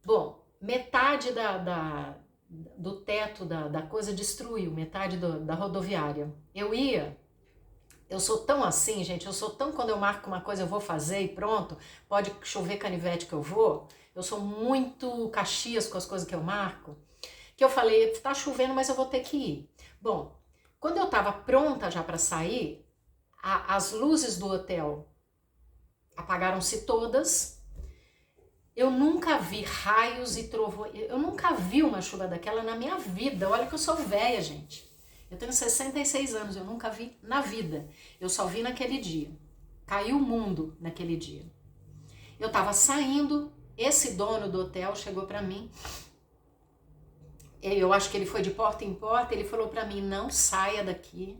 Bom, metade do teto da coisa destruiu, metade da rodoviária. Eu sou tão assim, gente, eu sou tão, quando eu marco uma coisa eu vou fazer e pronto, pode chover canivete que eu vou. Eu sou muito Caxias com as coisas que eu marco, que eu falei, tá chovendo, mas eu vou ter que ir. Bom, quando eu tava pronta já para sair, as luzes do hotel apagaram-se todas. Eu nunca vi raios e trovões, eu nunca vi uma chuva daquela na minha vida. Olha que eu sou velha, gente. Eu tenho 66 anos, eu nunca vi na vida. Eu só vi naquele dia. Caiu o mundo naquele dia. Eu tava saindo, esse dono do hotel chegou pra mim. Eu acho que ele foi de porta em porta, ele falou pra mim, não saia daqui,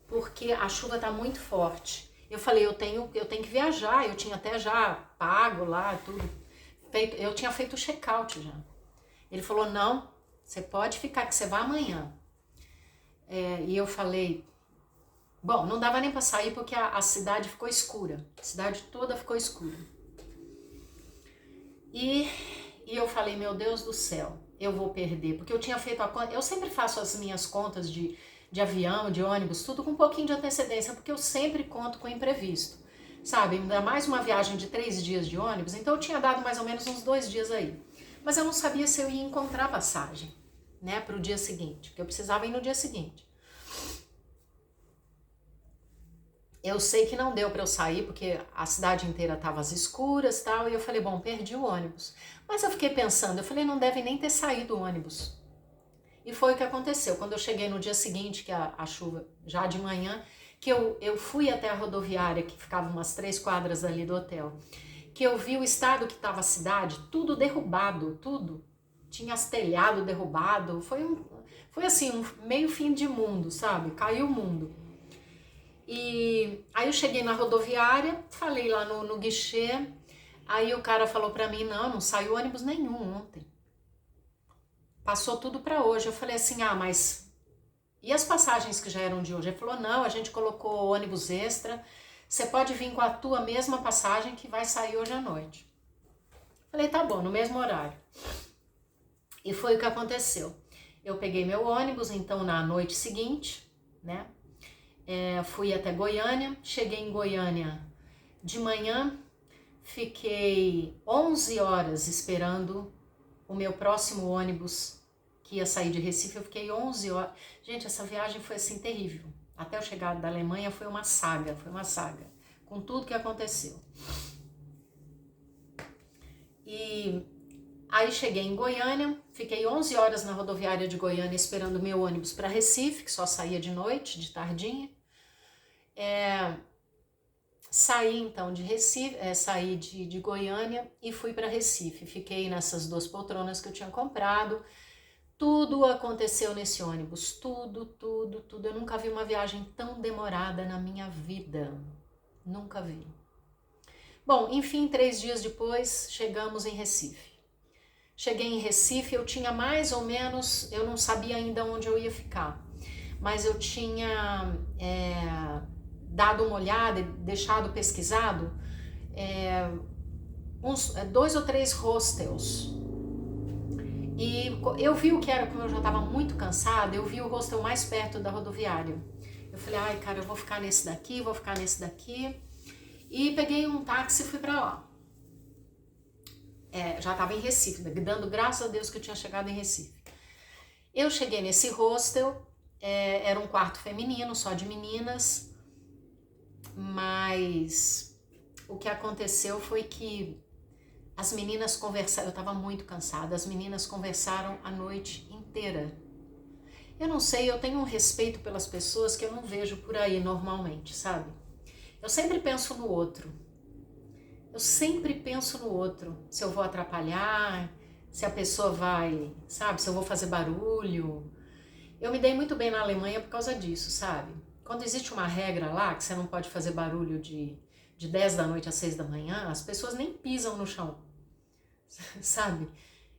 porque a chuva tá muito forte. Eu falei, eu tenho que viajar, eu tinha até já pago lá, tudo. Eu tinha feito o check-out já. Ele falou, não, você pode ficar, que você vai amanhã. E eu falei, bom, não dava nem para sair porque a cidade ficou escura. A cidade toda ficou escura. E eu falei, meu Deus do céu, eu vou perder. Porque eu tinha feito a conta, eu sempre faço as minhas contas de avião, de ônibus, tudo com um pouquinho de antecedência, porque eu sempre conto com imprevisto. Sabe, ainda mais uma viagem de 3 dias de ônibus, então eu tinha dado mais ou menos uns 2 dias aí. Mas eu não sabia se eu ia encontrar passagem, né, para o dia seguinte, porque eu precisava ir no dia seguinte. Eu sei que não deu para eu sair, porque a cidade inteira estava às escuras e tal, e eu falei, bom, perdi o ônibus. Mas eu fiquei pensando, eu falei, não deve nem ter saído o ônibus. E foi o que aconteceu. Quando eu cheguei no dia seguinte, que a chuva, já de manhã, que eu fui até a rodoviária, que ficava umas 3 quadras ali do hotel, que eu vi o estado que estava a cidade, tudo derrubado, tudo. Tinha as telhado derrubado, foi assim, um meio fim de mundo, sabe? Caiu o mundo. E aí eu cheguei na rodoviária, falei lá no guichê, aí o cara falou pra mim, não saiu ônibus nenhum ontem. Passou tudo pra hoje. Eu falei assim, mas e as passagens que já eram de hoje? Ele falou, não, a gente colocou ônibus extra, você pode vir com a tua mesma passagem que vai sair hoje à noite. Falei, tá bom, no mesmo horário. E foi o que aconteceu. Eu peguei meu ônibus, então na noite seguinte, né, fui até Goiânia, cheguei em Goiânia de manhã, fiquei 11 horas esperando o meu próximo ônibus que ia sair de Recife. Eu fiquei 11 horas. Gente, essa viagem foi assim terrível. Até eu chegar da Alemanha foi uma saga, com tudo que aconteceu. E aí cheguei em Goiânia, fiquei 11 horas na rodoviária de Goiânia esperando o meu ônibus para Recife, que só saía de noite, de tardinha. Saí então de Recife, saí de Goiânia e fui para Recife. Fiquei nessas 2 poltronas que eu tinha comprado. Tudo aconteceu nesse ônibus, tudo. Eu nunca vi uma viagem tão demorada na minha vida, nunca vi. Bom, enfim, 3 dias depois, chegamos em Recife. Cheguei em Recife, eu tinha mais ou menos, eu não sabia ainda onde eu ia ficar, mas eu tinha dado uma olhada, deixado pesquisado, uns 2 ou 3 hostels. E eu vi o que era, como eu já estava muito cansada, eu vi o hostel mais perto da rodoviária. Eu falei, ai cara, eu vou ficar nesse daqui, vou ficar nesse daqui. E peguei um táxi e fui pra lá. Já estava em Recife, dando graças a Deus que eu tinha chegado em Recife. Eu cheguei nesse hostel, era um quarto feminino, só de meninas, mas o que aconteceu foi que as meninas conversaram, eu estava muito cansada, as meninas conversaram a noite inteira. Eu não sei, eu tenho um respeito pelas pessoas que eu não vejo por aí normalmente, sabe? Eu sempre penso no outro. Se eu vou atrapalhar, se a pessoa vai, sabe? Se eu vou fazer barulho. Eu me dei muito bem na Alemanha por causa disso, sabe? Quando existe uma regra lá, que você não pode fazer barulho de 10 da noite às 6 da manhã, as pessoas nem pisam no chão, sabe?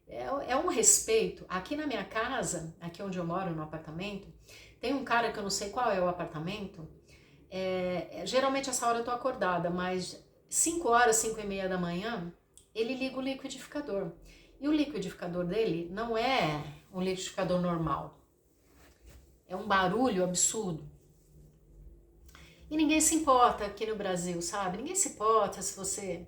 É um respeito. Aqui na minha casa, aqui onde eu moro, no apartamento, tem um cara que eu não sei qual é o apartamento. Geralmente essa hora eu tô acordada, mas 5 horas, 5 e meia da manhã, ele liga o liquidificador. E o liquidificador dele não é um liquidificador normal. É um barulho absurdo. E ninguém se importa aqui no Brasil, sabe? Ninguém se importa se você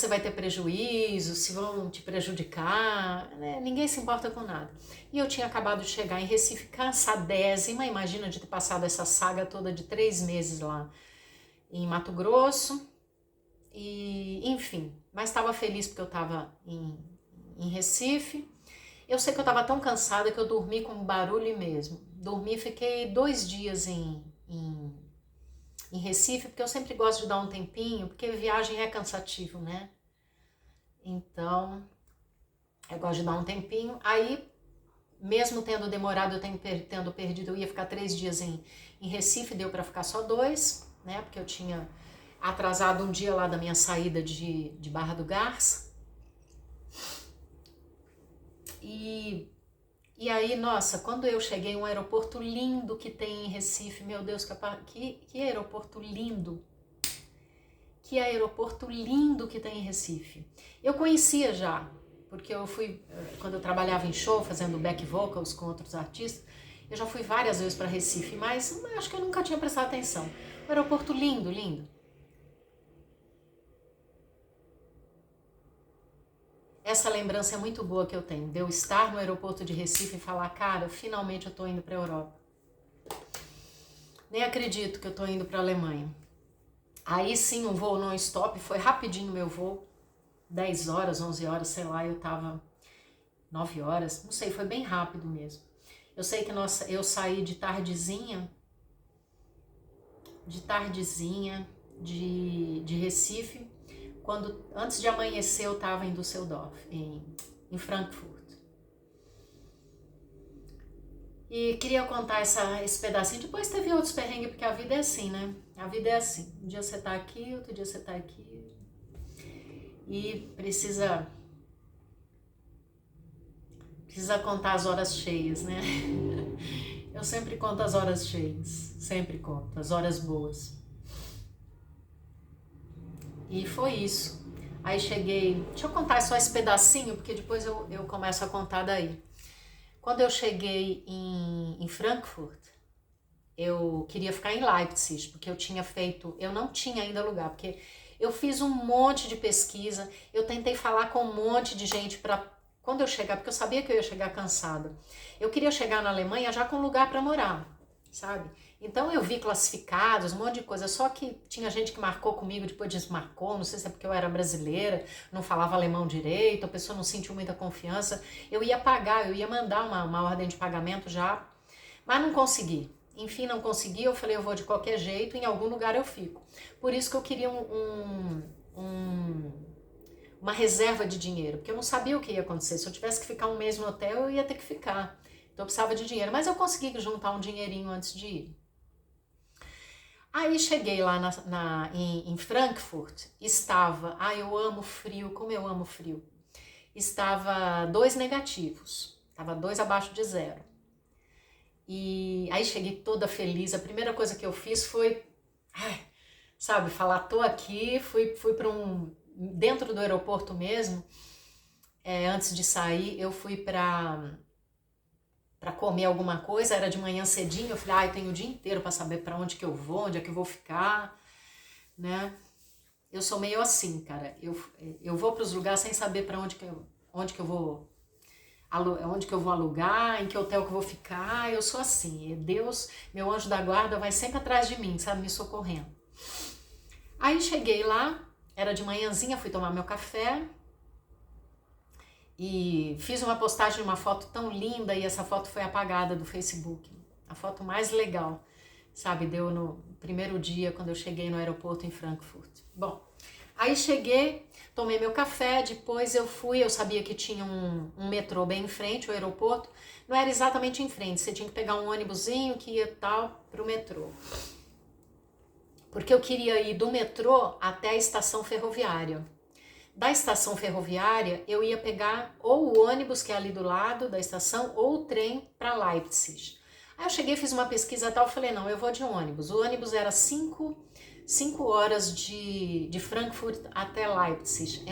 vai ter prejuízo, se vão te prejudicar, né? Ninguém se importa com nada. E eu tinha acabado de chegar em Recife, cansadésima, imagina de ter passado essa saga toda de 3 meses lá em Mato Grosso, e enfim, mas estava feliz porque eu estava em Recife. Eu sei que eu estava tão cansada que eu dormi com barulho mesmo. Dormi, fiquei 2 dias em Recife, porque eu sempre gosto de dar um tempinho, porque viagem é cansativo, né? Então, eu gosto de dar um tempinho. Aí, mesmo tendo demorado, eu tendo perdido, eu ia ficar 3 dias em Recife, deu para ficar só 2, né? Porque eu tinha atrasado um dia lá da minha saída de Barra do Garça. E aí, nossa, quando eu cheguei, um aeroporto lindo que tem em Recife, meu Deus, que aeroporto lindo. Que aeroporto lindo que tem em Recife. Eu conhecia já, porque eu fui, quando eu trabalhava em show, fazendo back vocals com outros artistas, eu já fui várias vezes para Recife, mas acho que eu nunca tinha prestado atenção. Um aeroporto lindo, lindo. Essa lembrança é muito boa que eu tenho, de eu estar no aeroporto de Recife e falar, cara, finalmente eu tô indo pra Europa. Nem acredito que eu tô indo pra Alemanha. Aí sim, um voo non-stop, foi rapidinho meu voo, 10 horas, 11 horas, sei lá, eu tava 9 horas, não sei, foi bem rápido mesmo. Eu sei que eu saí de tardezinha de Recife, antes de amanhecer eu estava em Düsseldorf, em Frankfurt. E queria contar esse pedacinho, depois teve outros perrengues, porque a vida é assim, né? A vida é assim, um dia você tá aqui, outro dia você tá aqui, e precisa contar as horas cheias, né? Eu sempre conto as horas cheias, sempre conto, as horas boas. E foi isso. Aí cheguei, deixa eu contar só esse pedacinho, porque depois eu começo a contar daí. Quando eu cheguei em Frankfurt, eu queria ficar em Leipzig, porque eu não tinha ainda lugar, porque eu fiz um monte de pesquisa, eu tentei falar com um monte de gente para quando eu chegar, porque eu sabia que eu ia chegar cansada. Eu queria chegar na Alemanha já com lugar para morar, sabe? Então eu vi classificados, um monte de coisa, só que tinha gente que marcou comigo, depois desmarcou, não sei se é porque eu era brasileira, não falava alemão direito, a pessoa não sentiu muita confiança. Eu ia pagar, eu ia mandar uma ordem de pagamento já, mas não consegui. Enfim, não consegui, eu falei, eu vou de qualquer jeito, em algum lugar eu fico. Por isso que eu queria uma reserva de dinheiro, porque eu não sabia o que ia acontecer. Se eu tivesse que ficar um mês no hotel, eu ia ter que ficar. Então eu precisava de dinheiro, mas eu consegui juntar um dinheirinho antes de ir. Aí cheguei lá em Frankfurt, eu amo frio, como eu amo frio. Estava 2 negativos, estava 2 abaixo de 0. E aí cheguei toda feliz, a primeira coisa que eu fiz foi, falar, tô aqui, fui para dentro do aeroporto mesmo, antes de sair, eu fui para comer alguma coisa, era de manhã cedinho, eu falei, eu tenho o dia inteiro para saber para onde que eu vou, onde é que eu vou ficar, né? Eu sou meio assim, cara, eu vou para os lugares sem saber para onde que eu vou alugar, em que hotel que eu vou ficar, eu sou assim, Deus, meu anjo da guarda vai sempre atrás de mim, sabe, me socorrendo. Aí cheguei lá, era de manhãzinha, fui tomar meu café, e fiz uma postagem de uma foto tão linda e essa foto foi apagada do Facebook. A foto mais legal, sabe? Deu no primeiro dia quando eu cheguei no aeroporto em Frankfurt. Bom, aí cheguei, tomei meu café, depois eu sabia que tinha um metrô bem em frente, o aeroporto. Não era exatamente em frente, você tinha que pegar um ônibusinho que ia pro metrô. Porque eu queria ir do metrô até a estação ferroviária. Da estação ferroviária, eu ia pegar ou o ônibus, que é ali do lado da estação, ou o trem para Leipzig. Aí eu cheguei, fiz uma pesquisa e tal, falei, não, eu vou de ônibus. O ônibus era 5 horas de Frankfurt até Leipzig.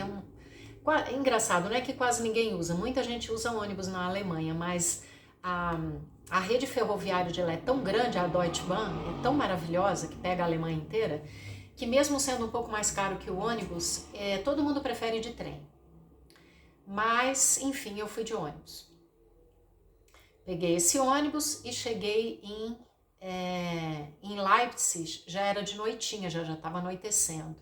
É engraçado, não é que quase ninguém usa, muita gente usa ônibus na Alemanha, mas a rede ferroviária de lá é tão grande, a Deutsche Bahn, é tão maravilhosa, que pega a Alemanha inteira, que mesmo sendo um pouco mais caro que o ônibus, todo mundo prefere ir de trem. Mas, enfim, eu fui de ônibus. Peguei esse ônibus e cheguei em Leipzig, já era de noitinha, já estava anoitecendo.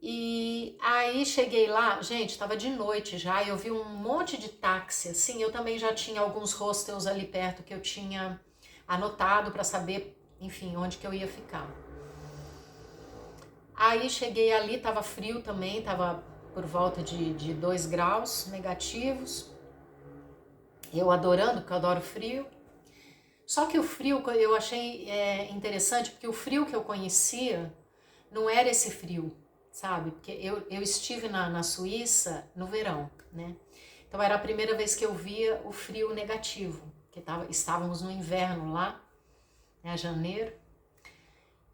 E aí cheguei lá, gente, estava de noite já, eu vi um monte de táxi, assim, eu também já tinha alguns hostels ali perto que eu tinha anotado para saber, enfim, onde que eu ia ficar. Aí cheguei ali, tava frio também, tava por volta de 2 graus negativos, eu adorando, porque eu adoro frio. Só que o frio eu achei interessante, porque o frio que eu conhecia não era esse frio, sabe? Porque eu estive na Suíça no verão, né? Então era a primeira vez que eu via o frio negativo, que estávamos no inverno lá, né, janeiro.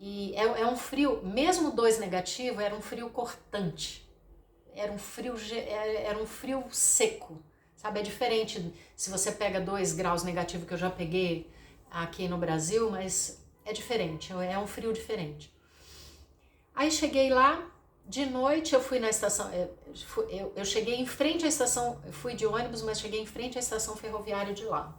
E é um frio, mesmo 2 negativo, era um frio cortante. Era um frio seco, sabe? É diferente se você pega 2 graus negativo, que eu já peguei aqui no Brasil, mas é diferente, é um frio diferente. Aí cheguei lá, de noite eu fui na estação, eu cheguei em frente à estação, eu fui de ônibus, mas cheguei em frente à estação ferroviária de lá,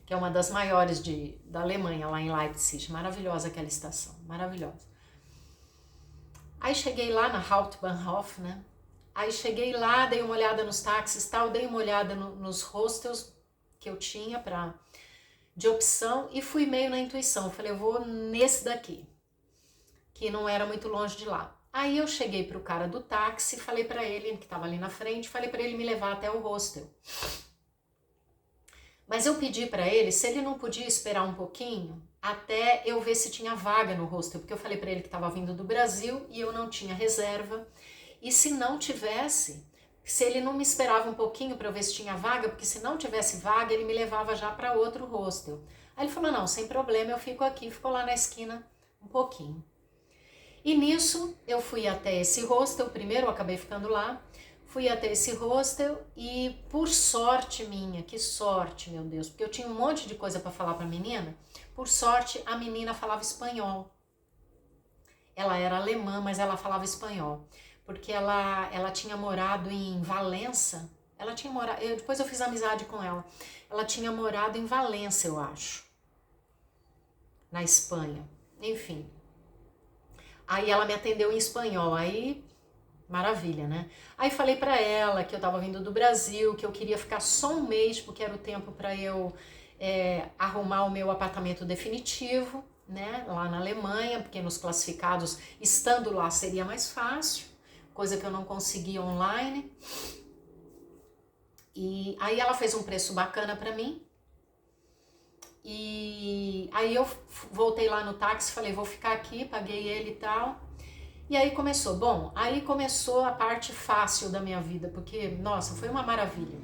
que é uma das maiores da Alemanha, lá em Leipzig. Maravilhosa aquela estação, maravilhosa. Aí cheguei lá na Hauptbahnhof, né? Aí cheguei lá, dei uma olhada nos táxis e tal, dei uma olhada nos hostels que eu tinha de opção e fui meio na intuição. Falei, eu vou nesse daqui, que não era muito longe de lá. Aí eu cheguei pro cara do táxi, falei para ele, que estava ali na frente, falei para ele me levar até o hostel. Mas eu pedi para ele se ele não podia esperar um pouquinho até eu ver se tinha vaga no hostel, porque eu falei para ele que estava vindo do Brasil e eu não tinha reserva. E se não tivesse, se ele não me esperava um pouquinho para eu ver se tinha vaga, porque se não tivesse vaga, ele me levava já para outro hostel. Aí ele falou, não, sem problema, eu fico aqui, ficou lá na esquina um pouquinho. E nisso eu fui até esse hostel, primeiro eu acabei ficando lá, fui até esse hostel e por sorte minha, que sorte, meu Deus, porque eu tinha um monte de coisa para falar para a menina, por sorte a menina falava espanhol. Ela era alemã, mas ela falava espanhol, porque ela tinha morado em Valença, depois eu fiz amizade com ela, ela tinha morado em Valença, eu acho, na Espanha, enfim. Aí ela me atendeu em espanhol, aí maravilha, né? Aí falei pra ela que eu tava vindo do Brasil, que eu queria ficar só um mês, porque era o tempo pra eu arrumar o meu apartamento definitivo, né? Lá na Alemanha, porque nos classificados, estando lá seria mais fácil, coisa que eu não conseguia online. E aí ela fez um preço bacana pra mim. E aí eu voltei lá no táxi, falei, vou ficar aqui, paguei ele e tal. E aí começou, aí começou a parte fácil da minha vida, porque, nossa, foi uma maravilha.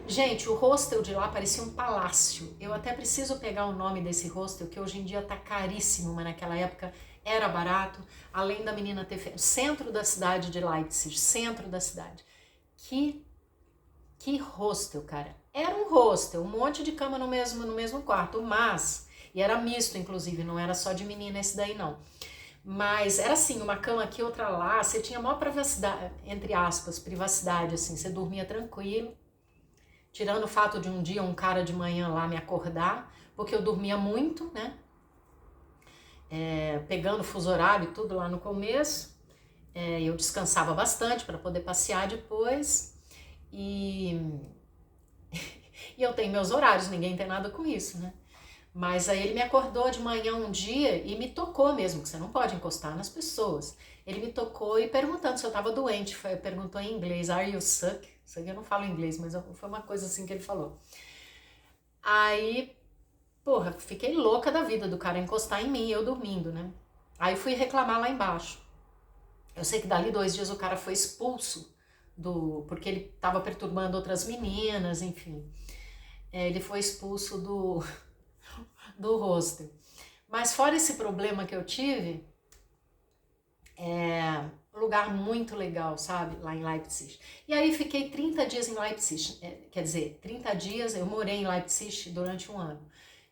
Gente, o hostel de lá parecia um palácio. Eu até preciso pegar o nome desse hostel, que hoje em dia tá caríssimo, mas naquela época era barato. Além da menina ter feito centro da cidade de Leipzig, centro da cidade. Que hostel, cara. Era um hostel, um monte de cama no mesmo quarto, mas, e era misto, inclusive, não era só de menina esse daí, não. Mas era assim, uma cama aqui, outra lá, você tinha maior privacidade, entre aspas, privacidade, assim, você dormia tranquilo, tirando o fato de um dia um cara de manhã lá me acordar, porque eu dormia muito, né, pegando fuso horário e tudo lá no começo, eu descansava bastante para poder passear depois, e eu tenho meus horários, ninguém tem nada com isso, né. Mas aí ele me acordou de manhã um dia e me tocou mesmo, que você não pode encostar nas pessoas. Ele me tocou e perguntando se eu tava doente, perguntou em inglês, are you sick? Isso aqui eu não falo inglês, mas foi uma coisa assim que ele falou. Aí, porra, fiquei louca da vida do cara encostar em mim, eu dormindo, né? Aí fui reclamar lá embaixo. Eu sei que dali 2 dias o cara foi expulso, porque ele tava perturbando outras meninas, enfim. Ele foi expulso do hostel. Mas fora esse problema que eu tive, Um lugar muito legal, sabe? Lá em Leipzig. E aí fiquei 30 dias em Leipzig. Quer dizer, 30 dias eu morei em Leipzig durante um ano.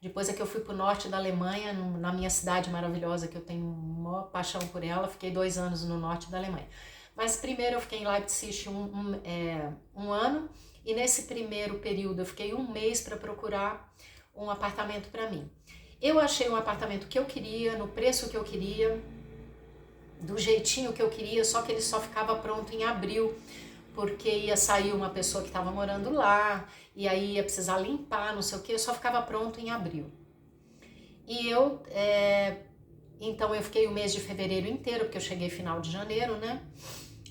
Depois é que eu fui para o norte da Alemanha, na minha cidade maravilhosa, que eu tenho uma paixão por ela. Fiquei 2 anos no norte da Alemanha. Mas primeiro eu fiquei em Leipzig um ano. E nesse primeiro período eu fiquei um mês para procurar um apartamento para mim. Eu achei um apartamento que eu queria, no preço que eu queria, do jeitinho que eu queria, só que ele só ficava pronto em abril, porque ia sair uma pessoa que estava morando lá, e aí ia precisar limpar, não sei o que, só ficava pronto em abril. E então eu fiquei o mês de fevereiro inteiro, porque eu cheguei final de janeiro, né?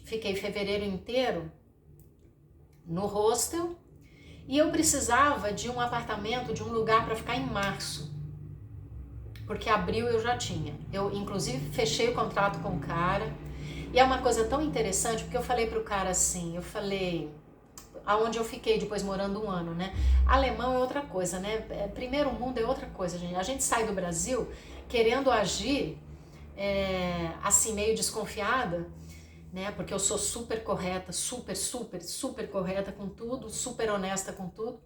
Fiquei fevereiro inteiro no hostel, e eu precisava de um apartamento, de um lugar para ficar em março, porque abril eu já tinha. Eu, inclusive, fechei o contrato com o cara, e é uma coisa tão interessante, porque eu falei pro cara assim, eu falei, aonde eu fiquei depois morando um ano, né? Alemão é outra coisa, né? Primeiro mundo é outra coisa, gente. A gente sai do Brasil querendo agir assim, meio desconfiada, né? Porque eu sou super correta, super correta com tudo, super honesta com tudo,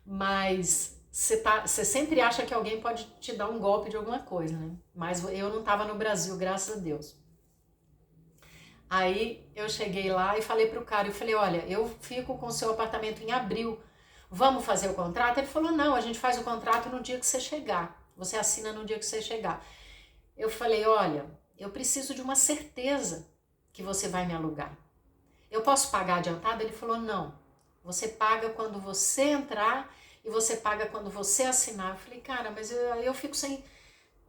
mas você sempre acha que alguém pode te dar um golpe de alguma coisa, né? Mas eu não estava no Brasil, graças a Deus. Aí eu cheguei lá e falei pro cara, eu falei, olha, eu fico com o seu apartamento em abril, vamos fazer o contrato? Ele falou, não, a gente faz o contrato no dia que você chegar, você assina no dia que você chegar. Eu falei, olha, eu preciso de uma certeza que você vai me alugar. Eu posso pagar adiantado? Ele falou, não, você paga quando você entrar e você paga quando você assinar. Eu falei, cara, mas eu fico sem...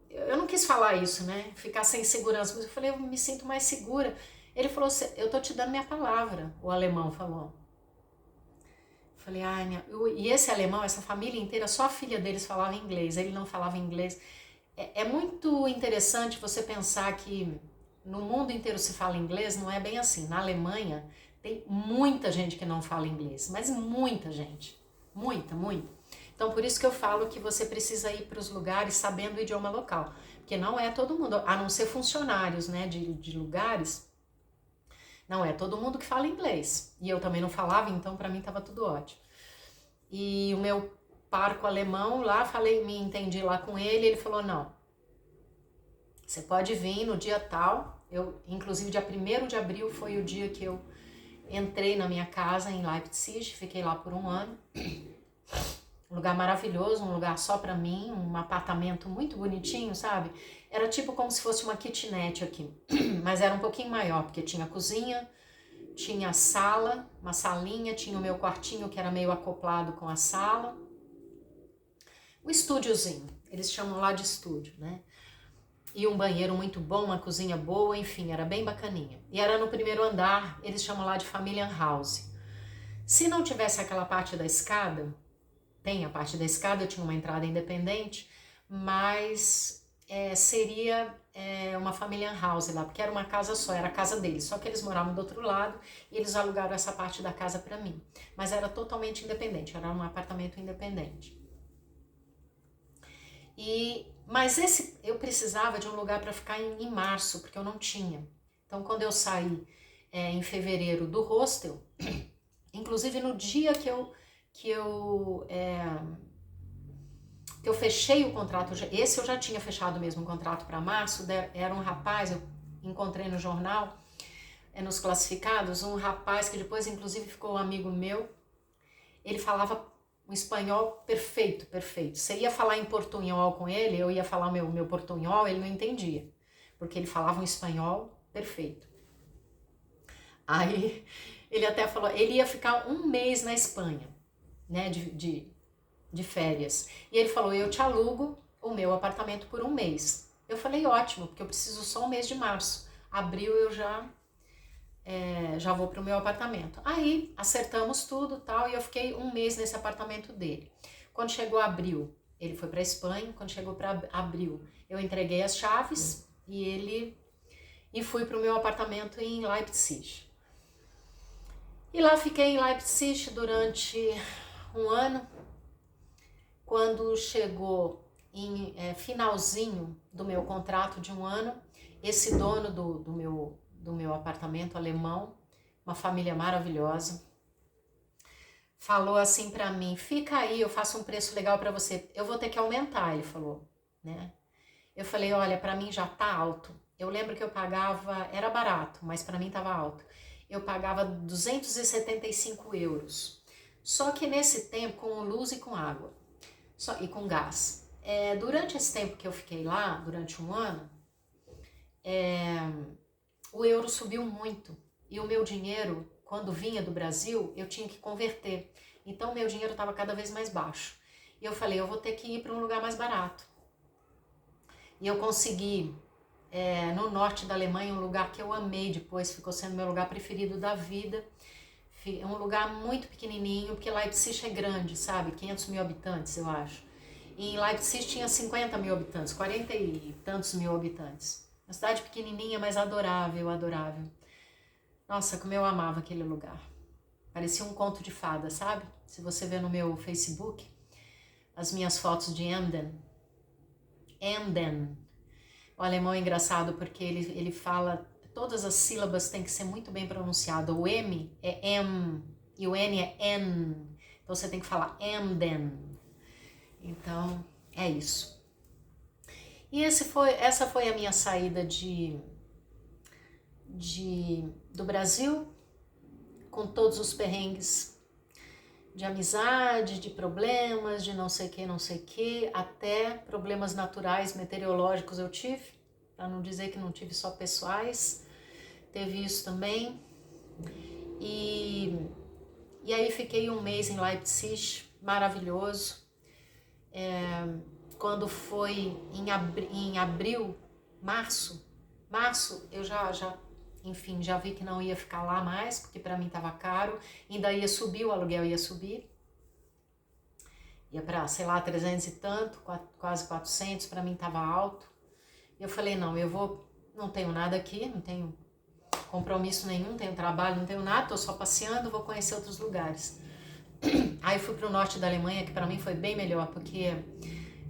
Eu não quis falar isso, né? Ficar sem segurança, mas eu falei, eu me sinto mais segura. Ele falou, eu tô te dando minha palavra, o alemão falou. Eu falei, e esse alemão, essa família inteira, só a filha deles falava inglês, ele não falava inglês. É muito interessante você pensar que no mundo inteiro se fala inglês, não é bem assim. Na Alemanha tem muita gente que não fala inglês, mas muita gente, muita. Então por isso que eu falo que você precisa ir para os lugares sabendo o idioma local, porque não é todo mundo, a não ser funcionários, né, de lugares, não é todo mundo que fala inglês. E eu também não falava, então para mim estava tudo ótimo. E o meu parco alemão lá, me entendi lá com ele falou, não, você pode vir no dia tal, inclusive dia 1º de abril foi o dia que eu entrei na minha casa em Leipzig, fiquei lá por um ano, um lugar maravilhoso, um lugar só pra mim, um apartamento muito bonitinho, sabe? Era tipo como se fosse uma kitnet aqui, mas era um pouquinho maior, porque tinha cozinha, tinha sala, uma salinha, tinha o meu quartinho que era meio acoplado com a sala, um estúdiozinho, eles chamam lá de estúdio, né? E um banheiro muito bom, uma cozinha boa, enfim, era bem bacaninha. E era no primeiro andar, eles chamam lá de Familienhaus. Se não tivesse aquela parte da escada, tem a parte da escada, eu tinha uma entrada independente, mas seria uma Familienhaus lá, porque era uma casa só, era a casa deles, só que eles moravam do outro lado e eles alugaram essa parte da casa para mim. Mas era totalmente independente, era um apartamento independente. Mas eu precisava de um lugar para ficar em março, porque eu não tinha. Então, quando eu saí em fevereiro do hostel, inclusive no dia que eu fechei o contrato, esse eu já tinha fechado mesmo o contrato para março, era um rapaz, eu encontrei no jornal, nos classificados, um rapaz que depois inclusive ficou um amigo meu, ele falava um espanhol perfeito. Você ia falar em portunhol com ele, eu ia falar o meu portunhol, ele não entendia, porque ele falava um espanhol perfeito. Aí ele até falou, ele ia ficar um mês na Espanha, né, de férias. E ele falou, eu te alugo o meu apartamento por um mês. Eu falei, ótimo, porque eu preciso só um mês de março. Abril eu já vou pro meu apartamento. Aí acertamos tudo tal, e eu fiquei um mês nesse apartamento dele. Quando chegou abril, ele foi para Espanha. Quando chegou para abril, eu entreguei as chaves e fui pro meu apartamento em Leipzig. E lá fiquei em Leipzig durante um ano. Quando chegou em finalzinho do meu contrato de um ano, esse dono do meu apartamento alemão, uma família maravilhosa, falou assim pra mim, fica aí, eu faço um preço legal pra você, eu vou ter que aumentar, ele falou, né? Eu falei, olha, pra mim já tá alto. Eu lembro que eu pagava, era barato, mas pra mim tava alto. Eu pagava 275 euros. Só que nesse tempo, com luz e com água, e com gás. Durante esse tempo que eu fiquei lá, durante um ano, o euro subiu muito. E o meu dinheiro, quando vinha do Brasil, eu tinha que converter. Então, meu dinheiro estava cada vez mais baixo. E eu falei, eu vou ter que ir para um lugar mais barato. E eu consegui, no norte da Alemanha, um lugar que eu amei depois, ficou sendo meu lugar preferido da vida. É um lugar muito pequenininho, porque Leipzig é grande, sabe? 500 mil habitantes, eu acho. E em Leipzig tinha 50 mil habitantes, 40 e tantos mil habitantes. Uma cidade pequenininha, mas adorável, adorável. Nossa, como eu amava aquele lugar. Parecia um conto de fada, sabe? Se você vê no meu Facebook, as minhas fotos de Emden. Emden. O alemão é engraçado porque ele fala, todas as sílabas têm que ser muito bem pronunciadas. O M é M e o N é N. Então você tem que falar Emden. Então, é isso. E essa foi a minha saída do Brasil, com todos os perrengues de amizade, de problemas, de não sei o que, até problemas naturais, meteorológicos eu tive, para não dizer que não tive só pessoais, teve isso também. E aí fiquei um mês em Leipzig, maravilhoso. Quando foi em abril, março, eu já vi que não ia ficar lá mais, porque para mim estava caro, ainda ia subir, o aluguel ia subir, ia para, sei lá, 300 e tanto, quase 400, para mim estava alto. Eu falei, não, não tenho nada aqui, não tenho compromisso nenhum, não tenho trabalho, não tenho nada, tô só passeando, vou conhecer outros lugares. Aí fui para o norte da Alemanha, que para mim foi bem melhor, porque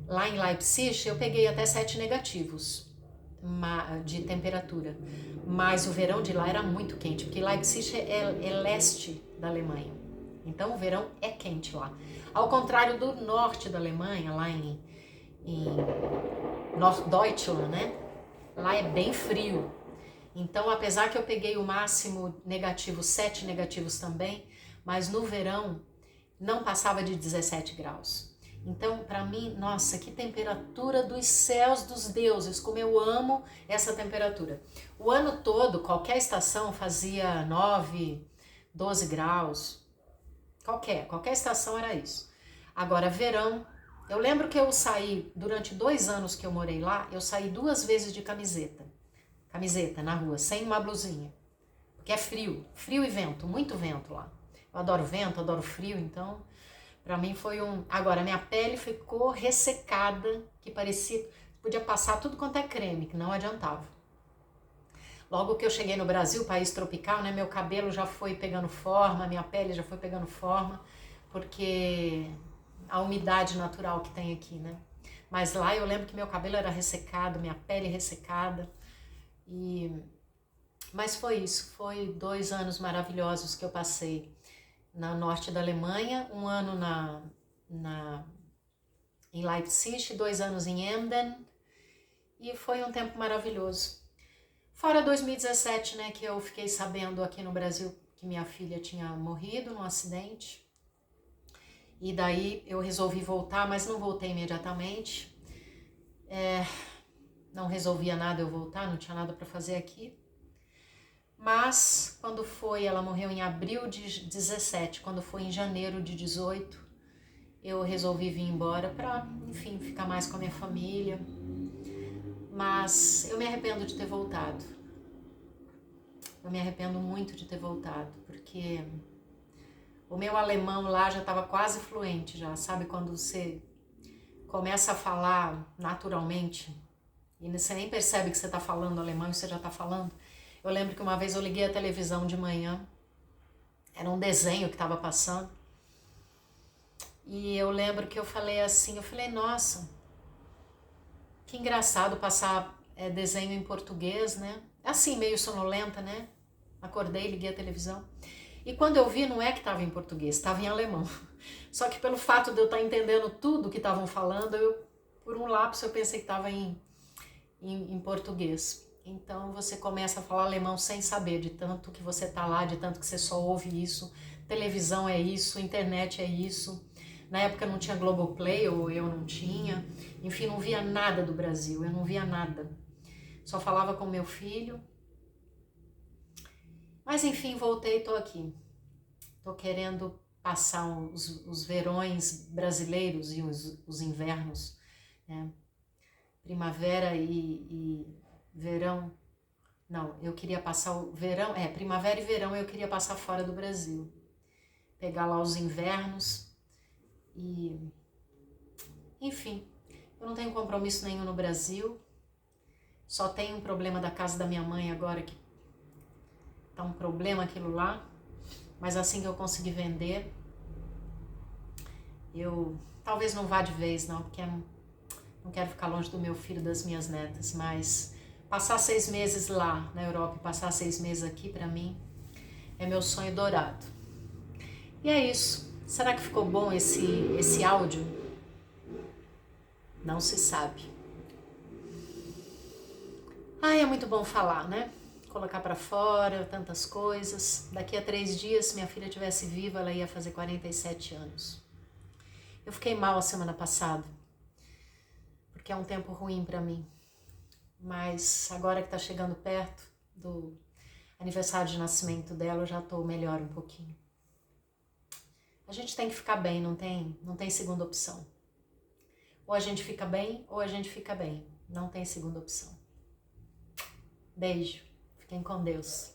lá em Leipzig eu peguei até 7 negativos de temperatura, mas o verão de lá era muito quente, porque Leipzig é leste da Alemanha, então o verão é quente lá. Ao contrário do norte da Alemanha, lá em Norddeutschland, né? Lá é bem frio. Então, apesar que eu peguei o máximo negativo, 7 negativos também, mas no verão não passava de 17 graus. Então, para mim, nossa, que temperatura dos céus dos deuses, como eu amo essa temperatura. O ano todo, qualquer estação fazia 9, 12 graus, qualquer estação era isso. Agora, verão, eu lembro que eu saí, durante 2 anos que eu morei lá, eu saí 2 vezes de camiseta na rua, sem uma blusinha, porque é frio e vento, muito vento lá. Eu adoro vento, adoro frio, então pra mim foi Agora, minha pele ficou ressecada, que podia passar tudo quanto é creme, que não adiantava. Logo que eu cheguei no Brasil, país tropical, né, meu cabelo já foi pegando forma, minha pele já foi pegando forma, porque a umidade natural que tem aqui, né. Mas lá eu lembro que meu cabelo era ressecado, minha pele ressecada, mas foi isso, foi 2 anos maravilhosos que eu passei no norte da Alemanha, 1 ano em Leipzig, 2 anos em Emden, e foi um tempo maravilhoso. Fora 2017, né, que eu fiquei sabendo aqui no Brasil que minha filha tinha morrido num acidente, e daí eu resolvi voltar, mas não voltei imediatamente. Não resolvia nada eu voltar, não tinha nada para fazer aqui. Mas quando ela morreu em abril de 17, quando foi em janeiro de 18, eu resolvi vir embora para, enfim, ficar mais com a minha família. Mas eu me arrependo de ter voltado. Eu me arrependo muito de ter voltado, porque o meu alemão lá já estava quase fluente já, sabe? Quando você começa a falar naturalmente e você nem percebe que você está falando alemão e você já está falando. Eu lembro que uma vez eu liguei a televisão de manhã, era um desenho que estava passando, e eu lembro que eu falei assim, nossa, que engraçado passar desenho em português, né? Assim, meio sonolenta, né? Acordei, liguei a televisão. E quando eu vi, não é que estava em português, estava em alemão. Só que pelo fato de eu estar entendendo tudo que estavam falando, por um lapso eu pensei que estava em português. Então você começa a falar alemão sem saber, de tanto que você está lá, de tanto que você só ouve isso. Televisão é isso, internet é isso. Na época não tinha Globoplay, ou eu não tinha. Enfim, não via nada do Brasil, eu não via nada. Só falava com meu filho. Mas enfim, voltei e tô aqui. Tô querendo passar os verões brasileiros e os invernos, né? Primavera e verão. Não, eu queria passar o verão, primavera e verão eu queria passar fora do Brasil. Pegar lá os invernos e... Enfim, eu não tenho compromisso nenhum no Brasil. Só tem um problema da casa da minha mãe agora, que tá um problema aquilo lá. Mas assim que eu conseguir vender, eu talvez não vá de vez não, porque não quero ficar longe do meu filho e das minhas netas, mas passar 6 meses lá na Europa e passar 6 meses aqui pra mim é meu sonho dourado. E é isso. Será que ficou bom esse áudio? Não se sabe. Ai, é muito bom falar, né? Colocar pra fora tantas coisas. Daqui a 3 dias, se minha filha estivesse viva, ela ia fazer 47 anos. Eu fiquei mal a semana passada, porque é um tempo ruim pra mim. Mas agora que tá chegando perto do aniversário de nascimento dela, eu já tô melhor um pouquinho. A gente tem que ficar bem, não tem segunda opção. Ou a gente fica bem, ou a gente fica bem. Não tem segunda opção. Beijo. Fiquem com Deus.